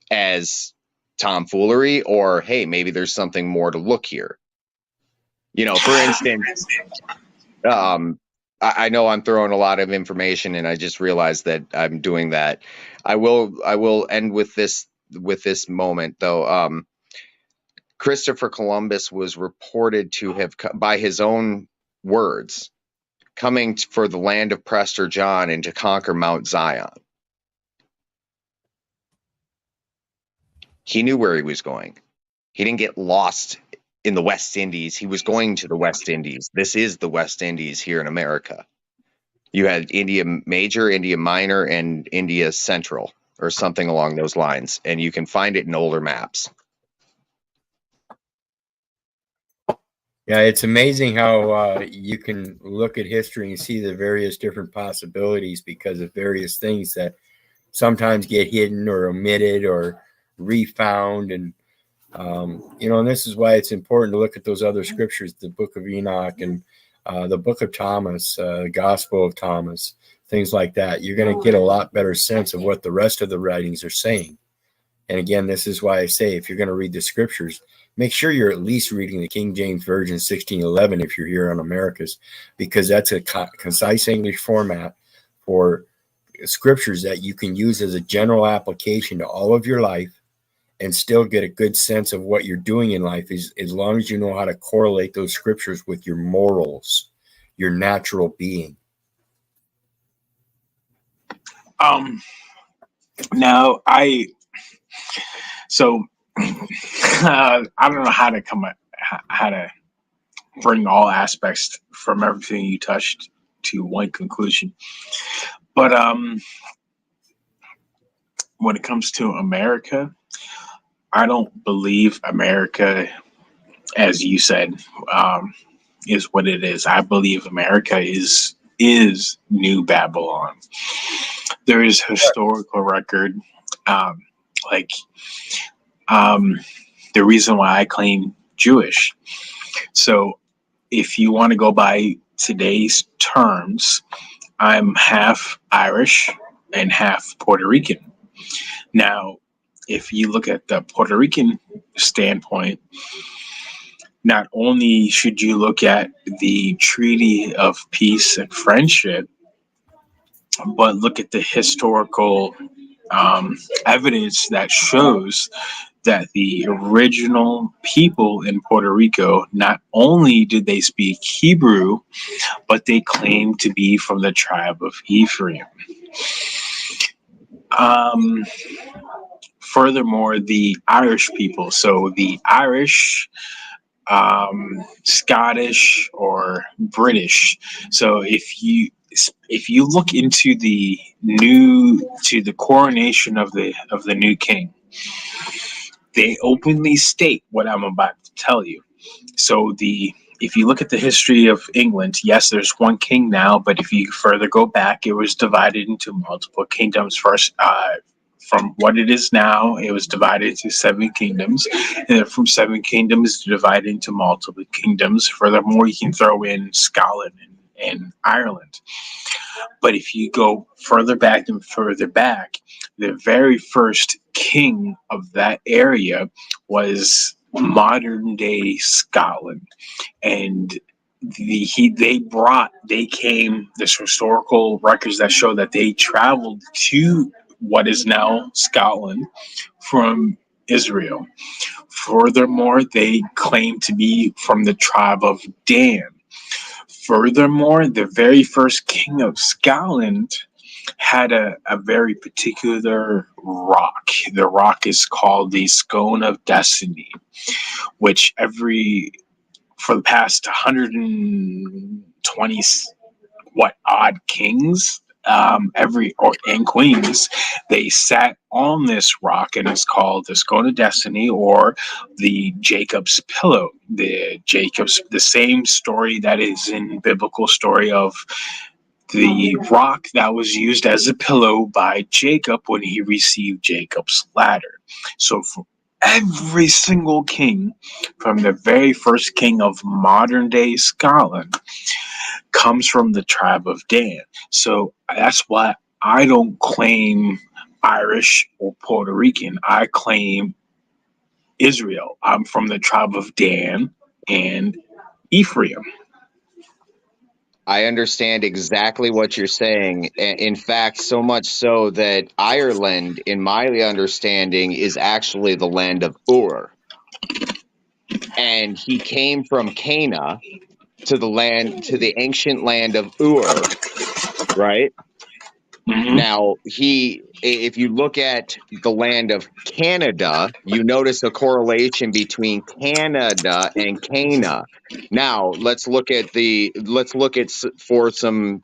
as tomfoolery, or hey, maybe there's something more to look here. For instance, I know I'm throwing a lot of information, and I just realized that I'm doing that. I will end with this moment, though. Christopher Columbus was reported to have, by his own words, coming for the land of Prester John and to conquer Mount Zion. He knew where he was going. He didn't get lost in the West Indies. He was going to the West Indies. This is the West Indies here in America. You had India Major, India Minor, and India Central, or something along those lines. And you can find it in older maps. Yeah, it's amazing how you can look at history and see the various different possibilities because of various things that sometimes get hidden or omitted or refound. And and this is why it's important to look at those other scriptures, the Book of Enoch and the Book of Thomas, the Gospel of Thomas, things like that. You're going to get a lot better sense of what the rest of the writings are saying. And again, this is why I say, if you're going to read the scriptures, make sure you're at least reading the King James Version 1611 if you're here on America's, because that's a concise English format for scriptures that you can use as a general application to all of your life and still get a good sense of what you're doing in life, as long as you know how to correlate those scriptures with your morals, your natural being. Now, so I don't know how to bring all aspects from everything you touched to one conclusion. But when it comes to America, I don't believe America, as you said, is what it is. I believe America is New Babylon. There is historical record, um, like the reason why I claim Jewish. So if you want to go by today's terms, I'm half Irish and half Puerto Rican. Now, if you look at the Puerto Rican standpoint, not only should you look at the Treaty of Peace and Friendship, but look at the historical evidence that shows that the original people in Puerto Rico, not only did they speak Hebrew, but they claimed to be from the tribe of Ephraim. Furthermore, the Irish people, so the Irish, Scottish, or British. So if you look into the coronation of the new king, they openly state what I'm about to tell you. So if you look at the history of England, yes, there's one king now, but if you further go back, it was divided into multiple kingdoms. First, from what it is now, it was divided into 7 kingdoms, and then from 7 kingdoms, divided into multiple kingdoms. Furthermore, you can throw in Scotland and Ireland. But if you go further back and further back, the very first king of that area was modern day Scotland, and there's historical records that show that they traveled to what is now Scotland from Israel. Furthermore, they claim to be from the tribe of Dan. Furthermore, the very first king of Scotland had a very particular rock. The rock is called the Scone of Destiny, which for the past 120 odd kings, and queens, they sat on this rock, and it's called the Scone of Destiny, or the Jacob's pillow. The same story that is in biblical story of the rock that was used as a pillow by Jacob when he received Jacob's ladder. So for every single king, from the very first king of modern day Scotland, comes from the tribe of Dan. So that's why I don't claim Irish or Puerto Rican. I claim Israel. I'm from the tribe of Dan and Ephraim. I understand exactly what you're saying. In fact, so much so that Ireland, in my understanding, is actually the land of Ur. And he came from Cana to the ancient land of Ur, right? Mm-hmm. Now, if you look at the land of Canada, you notice a correlation between Canada and Cana. Now, let's look for some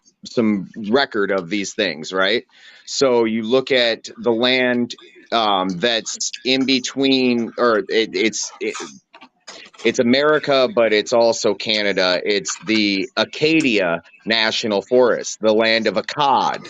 record of these things, right? So you look at the land that's in between, or it's America, but it's also Canada. It's the Acadia National Forest, the land of Akkad.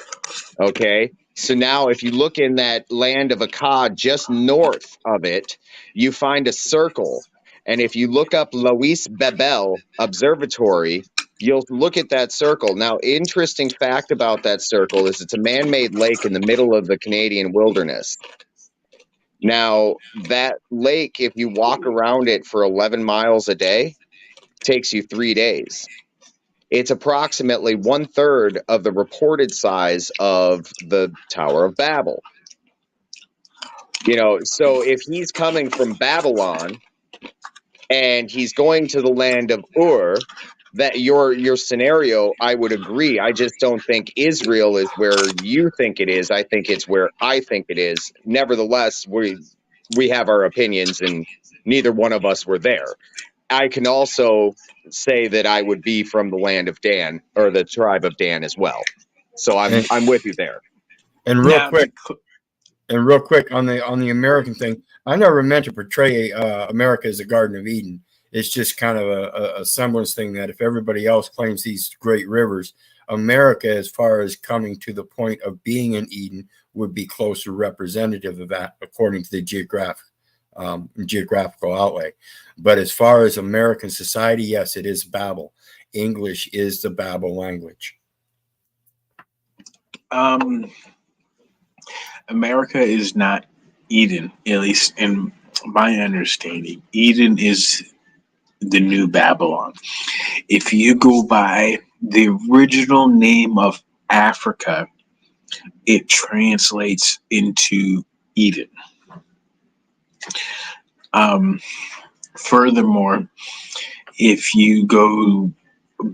Okay, so now if you look in that land of Akkad, just north of it, you find a circle. And if you look up Lois Bebel Observatory, you'll look at that circle. Now, interesting fact about that circle is it's a man-made lake in the middle of the Canadian wilderness. Now, that lake, if you walk around it for 11 miles a day, takes you 3 days. It's approximately 1/3 of the reported size of the Tower of Babel. So if he's coming from Babylon and he's going to the land of Ur, that your scenario, I would agree. I just don't think Israel is where you think it is. I think it's where I think it is. Nevertheless, we have our opinions, and neither one of us were there. I can also say that I would be from the land of Dan, or the tribe of Dan as well. So I'm with you there. And real quick, on the American thing, I never meant to portray America as a Garden of Eden. It's just kind of a semblance thing that if everybody else claims these great rivers, America, as far as coming to the point of being in Eden, would be closer representative of that according to the geographical outlay. But as far as American society, yes, it is Babel. English is the Babel language. America is not Eden, at least in my understanding. Eden is the new Babylon. If you go by the original name of Africa, it translates into Eden. Furthermore, if you go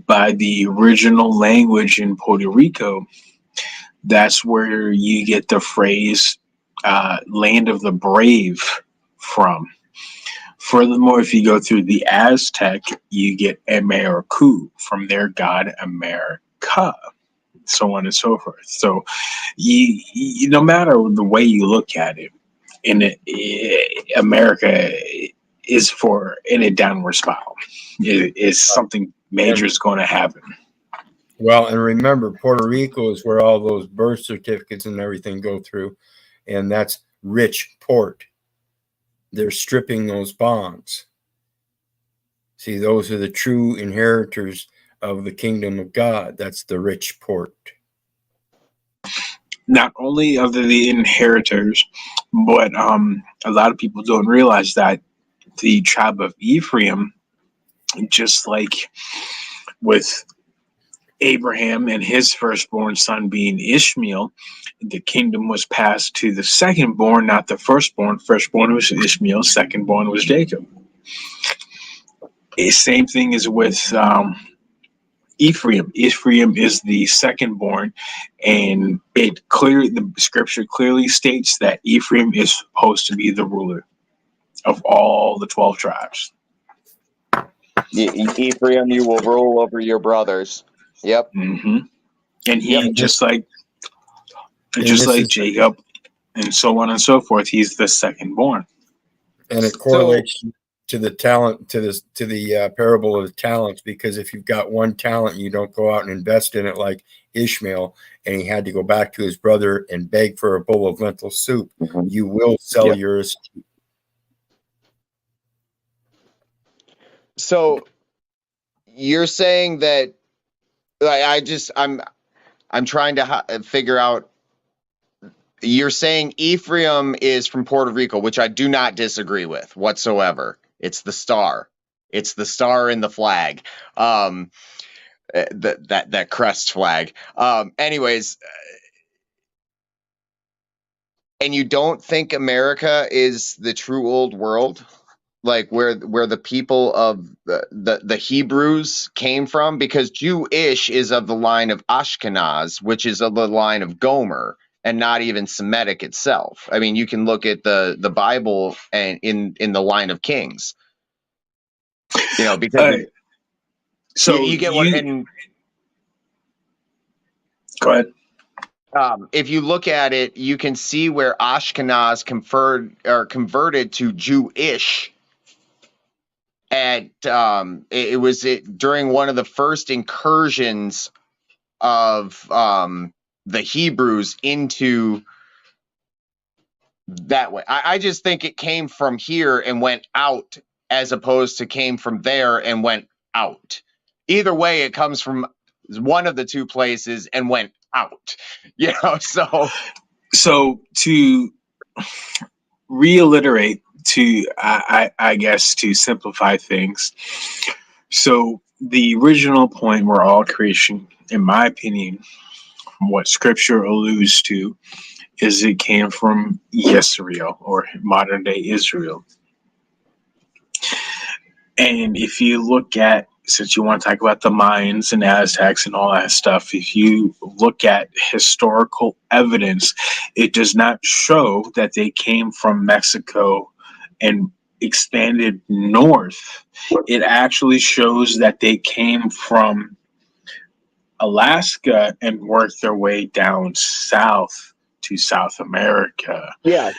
by the original language in Puerto Rico, that's where you get the phrase land of the brave from. Furthermore, if you go through the Aztec, you get Americu from their god America, so on and so forth. So you no matter the way you look at it, America is in a downward spiral. It is something major is going to happen. Well, and remember, Puerto Rico is where all those birth certificates and everything go through, and that's rich port. They're stripping those bonds. See, those are the true inheritors of the kingdom of God. That's the rich port. Not only are they the inheritors, but a lot of people don't realize that the tribe of Ephraim, just like with Abraham and his firstborn son being Ishmael, the kingdom was passed to the secondborn, not the firstborn. Firstborn was Ishmael, secondborn was Jacob. The same thing is with Ephraim. Ephraim is the secondborn, and the scripture clearly states that Ephraim is supposed to be the ruler of all the 12 tribes. Ephraim, you will rule over your brothers. Yep. Mm-hmm. And he just like Jacob, and so on and so forth. He's the secondborn, and it correlates to the talent to the parable of the talents. Because if you've got one talent, you don't go out and invest in it like Ishmael, and he had to go back to his brother and beg for a bowl of lentil soup. Mm-hmm. You will sell yours. So you're saying that I'm trying to figure out. You're saying Ephraim is from Puerto Rico, which I do not disagree with whatsoever. It's the star. It's the star in the flag. That crest flag. Anyways, and you don't think America is the true old world? Like where the people of the Hebrews came from? Because Jewish is of the line of Ashkenaz, which is of the line of Gomer, and not even Semitic itself. I mean, you can look at the Bible and in the line of Kings. You know, because so you get what. And go ahead. If you look at it, you can see where Ashkenaz converted to Jewish. It was during one of the first incursions of the Hebrews into that way. I just think it came from here and went out, as opposed to came from there and went out. Either way, it comes from one of the two places and went out. You know, so to reiterate, I guess to simplify things. So the original point where all creation, in my opinion, from what scripture alludes to, is it came from Yisrael, or modern day Israel. And if you look at since you want to talk about the Mayans and Aztecs and all that stuff, if you look at historical evidence, it does not show that they came from Mexico and expanded north. It actually shows that they came from Alaska and worked their way down south to South America. Yeah.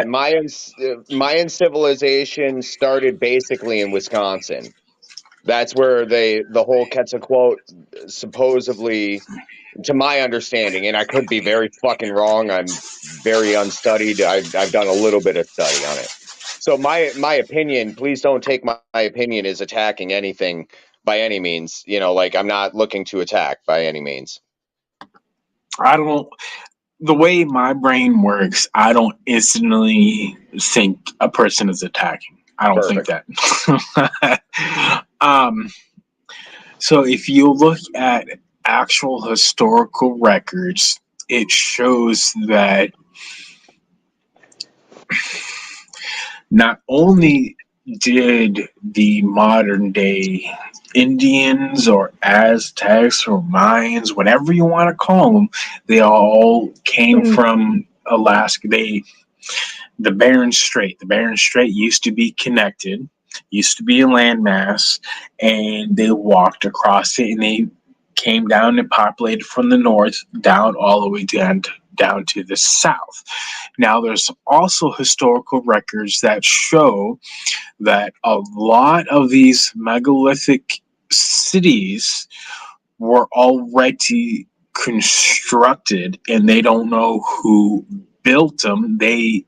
Mayan civilization started basically in Wisconsin. That's where the whole Quetzalcoatl supposedly, to my understanding, and I could be very fucking wrong. I'm very unstudied. I've done a little bit of study on it. So my opinion, please don't take my opinion as attacking anything by any means. Like, I'm not looking to attack by any means. I don't. The way my brain works, I don't instantly think a person is attacking. I don't Perfect. think that. So if you look at actual historical records, it shows that not only did the modern day Indians or Aztecs or Mayans, whatever you want to call them, they all came from Alaska. The Bering Strait. The Bering Strait used to be connected, used to be a landmass, and they walked across it, and they came down and populated from the north down all the way down to the south. Now, there's also historical records that show that a lot of these megalithic cities were already constructed, and they don't know who built them. They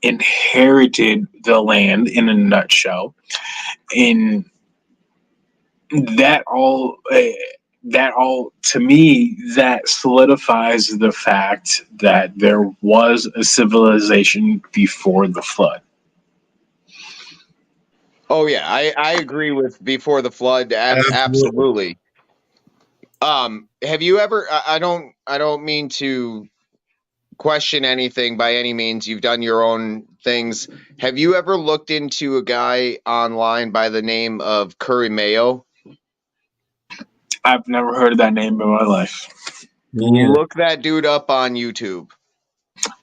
inherited the land in a nutshell, and that all to me, that solidifies the fact that there was a civilization before the flood. Oh yeah, I agree with before the flood. Absolutely. Have you ever? I don't mean to question anything by any means. You've done your own things. Have you ever looked into a guy online by the name of Curry Mayo? I've never heard of that name in my life. Look that dude up on YouTube.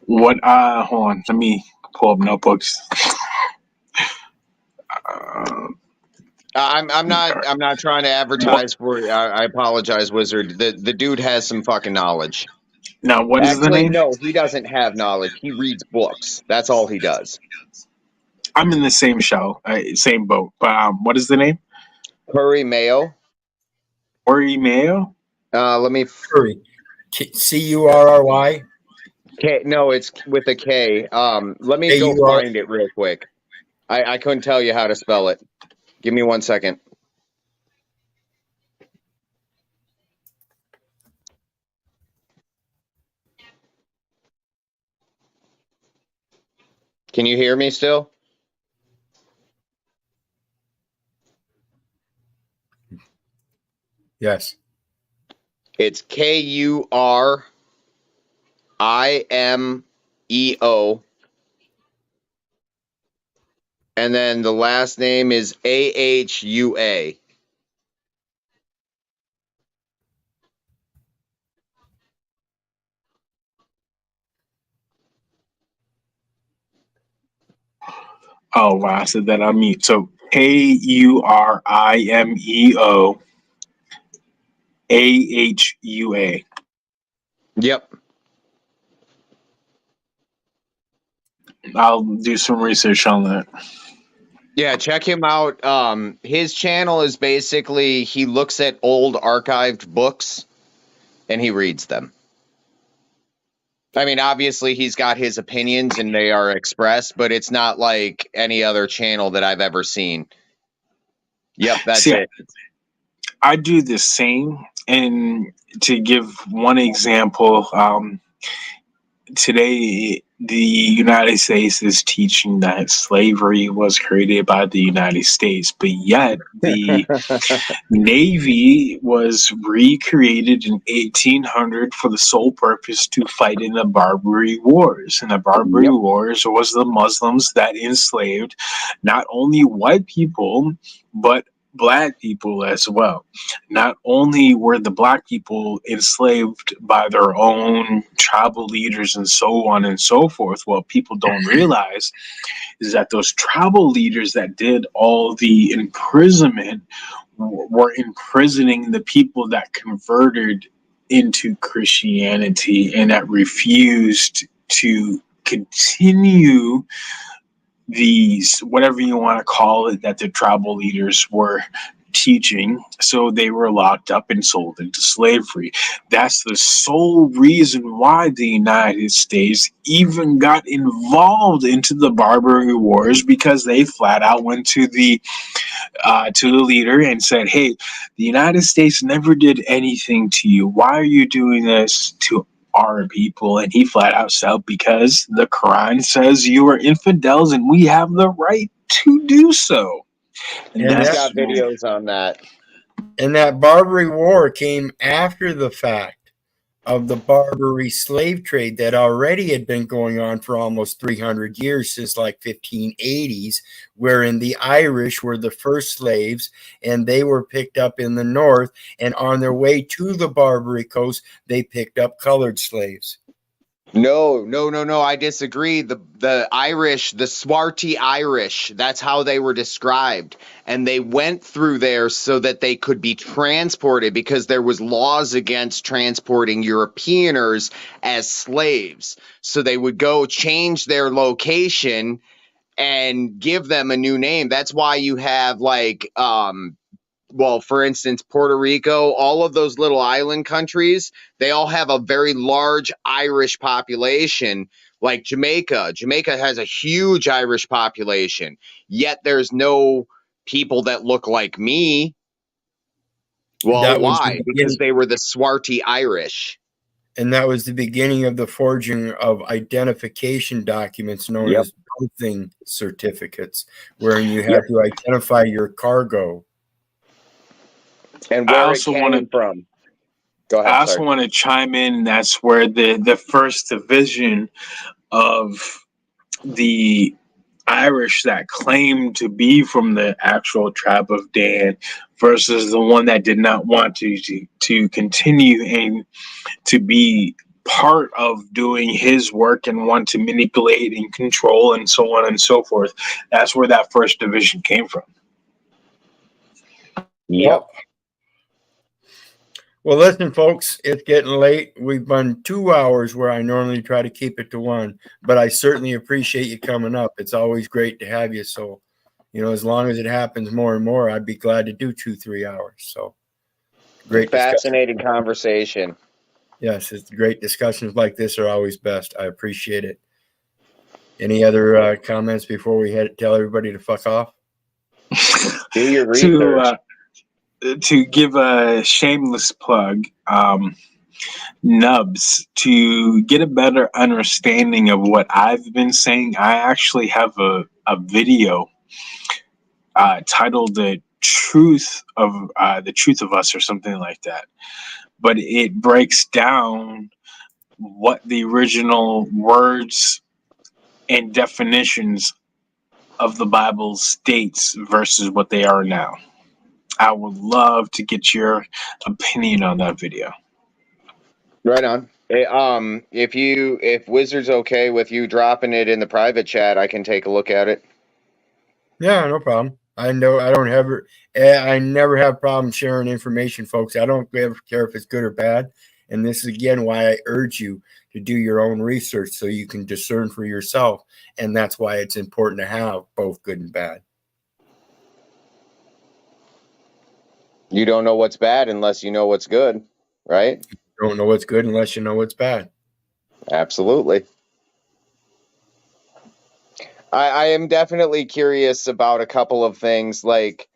What? Hold on. Let me pull up notebooks. I'm not trying to advertise for you. I apologize, Wizard. The dude has some fucking knowledge. Now, what is the Actually, name? no, he doesn't have knowledge. He reads books. That's all he does. I'm in the same show, same boat. But what is the name? Curry Mayo. Curry Mayo? Let me. Curry. Curry. No, it's with a K. Let me go find it real quick. I couldn't tell you how to spell it. Give me 1 second. Can you hear me still? Yes. It's Kurimeo. And then the last name is Ahua. Oh, wow. I said that on mute. So KURIMEO AHUA. Yep. I'll do some research on that. Yeah, check him out. His channel is basically he looks at old archived books and he reads them. I mean, obviously he's got his opinions and they are expressed, but it's not like any other channel that I've ever seen. Yep, that's it. I do the same. And to give one example, today the United States is teaching that slavery was created by the United States, but yet the Navy was recreated in 1800 for the sole purpose to fight in the Barbary Wars. And the Barbary Wars was the Muslims that enslaved not only white people, but black people as well. Not only were the black people enslaved by their own tribal leaders and so on and so forth, what people don't realize is that those tribal leaders that did all the imprisonment were imprisoning the people that converted into Christianity and that refused to continue these, whatever you want to call it, that the tribal leaders were teaching. So they were locked up and sold into slavery. That's the sole reason why the United States even got involved into the Barbary Wars, because they flat out went to the leader and said, hey, the United States never did anything to you. Why are you doing this to our people? And he flat out said, because the Quran says you are infidels and we have the right to do so. And He's got videos on that. And that Barbary War came after the fact of the Barbary slave trade that already had been going on for almost 300 years, since like 1580s, wherein the Irish were the first slaves, and they were picked up in the north, and on their way to the Barbary coast, they picked up colored slaves. No, I disagree. The Irish, the swarty Irish, that's how they were described. And they went through there so that they could be transported, because there was laws against transporting Europeaners as slaves. So they would go change their location and give them a new name. That's why you have like well, for instance, Puerto Rico, all of those little island countries, they all have a very large Irish population. Like Jamaica has a huge Irish population, yet there's no people that look like me. Well, why? Because they were the swarty Irish. And that was the beginning of the forging of identification documents known as birthing certificates, wherein you had to identify your cargo. And where it came from. Go ahead. I also want to chime in. That's where the first division of the Irish that claimed to be from the actual tribe of Dan versus the one that did not want to continue and to be part of doing his work and want to manipulate and control and so on and so forth. That's where that first division came from. Yep. Well, listen, folks, it's getting late. We've done 2 hours where I normally try to keep it to 1, but I certainly appreciate you coming up. It's always great to have you. So, as long as it happens more and more, I'd be glad to do 2-3 hours. So great. Fascinating conversation. Yes, it's great. Discussions like this are always best. I appreciate it. Any other comments before we tell everybody to fuck off? Do your research. To give a shameless plug, Nubs, to get a better understanding of what I've been saying, I actually have a video titled "The Truth of Us" or something like that. But it breaks down what the original words and definitions of the Bible states versus what they are now. I would love to get your opinion on that video. Right on. If Wizard's okay with you dropping it in the private chat, I can take a look at it. Yeah, no problem. I never have problems sharing information, folks. I don't ever care if it's good or bad. And this is again why I urge you to do your own research so you can discern for yourself. And that's why it's important to have both good and bad. You don't know what's bad unless you know what's good, right? You don't know what's good unless you know what's bad. Absolutely. I am definitely curious about a couple of things. Like,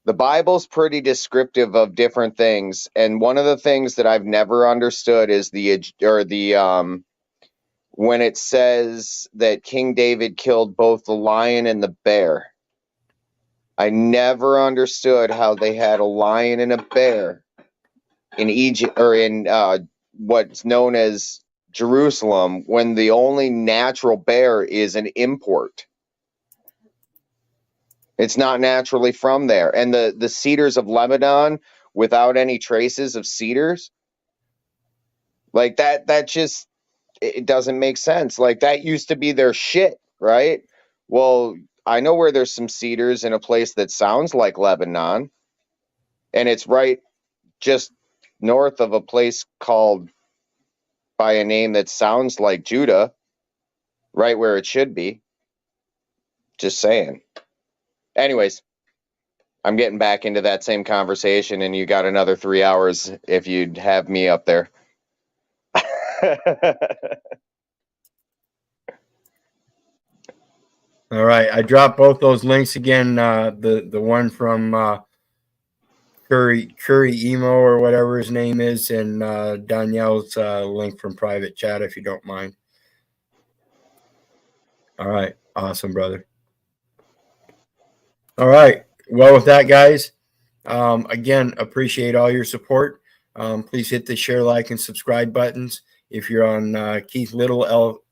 the Bible's pretty descriptive of different things, and one of the things that I've never understood is when it says that King David killed both the lion and the bear. I never understood how they had a lion and a bear in Egypt, or in what's known as Jerusalem, when the only natural bear is an import. It's not naturally from there. And the cedars of Lebanon without any traces of cedars, like that just, it doesn't make sense. Like that used to be their shit, right? Well, I know where there's some cedars in a place that sounds like Lebanon, and it's right just north of a place called by a name that sounds like Judah, right where it should be. Just saying. Anyways, I'm getting back into that same conversation, and you got another 3 hours if you'd have me up there. All right, I dropped both those links again. The one from Curry Emo or whatever his name is, and Danielle's link from private chat, if you don't mind. All right, awesome, brother. All right, well, with that, guys, again, appreciate all your support. Please hit the share, like, and subscribe buttons. If you're on Keith Little,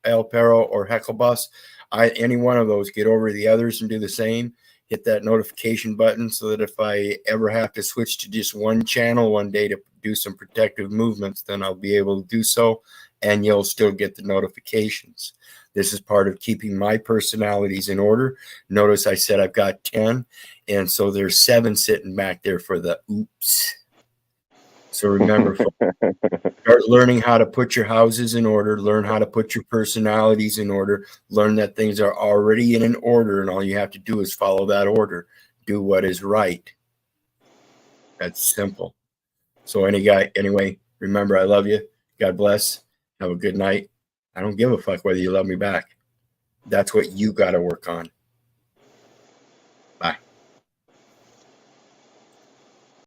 El Perro, or Hecklebus, any one of those, get over to the others and do the same. Hit that notification button so that if I ever have to switch to just one channel one day to do some protective movements, then I'll be able to do so, and you'll still get the notifications. This is part of keeping my personalities in order. Notice I said I've got 10, and so there's 7 sitting back there for the oops. So remember, start learning how to put your houses in order, learn how to put your personalities in order, learn that things are already in an order, and all you have to do is follow that order. Do what is right. That's simple. So anyway, remember, I love you. God bless. Have a good night. I don't give a fuck whether you love me back. That's what you got to work on.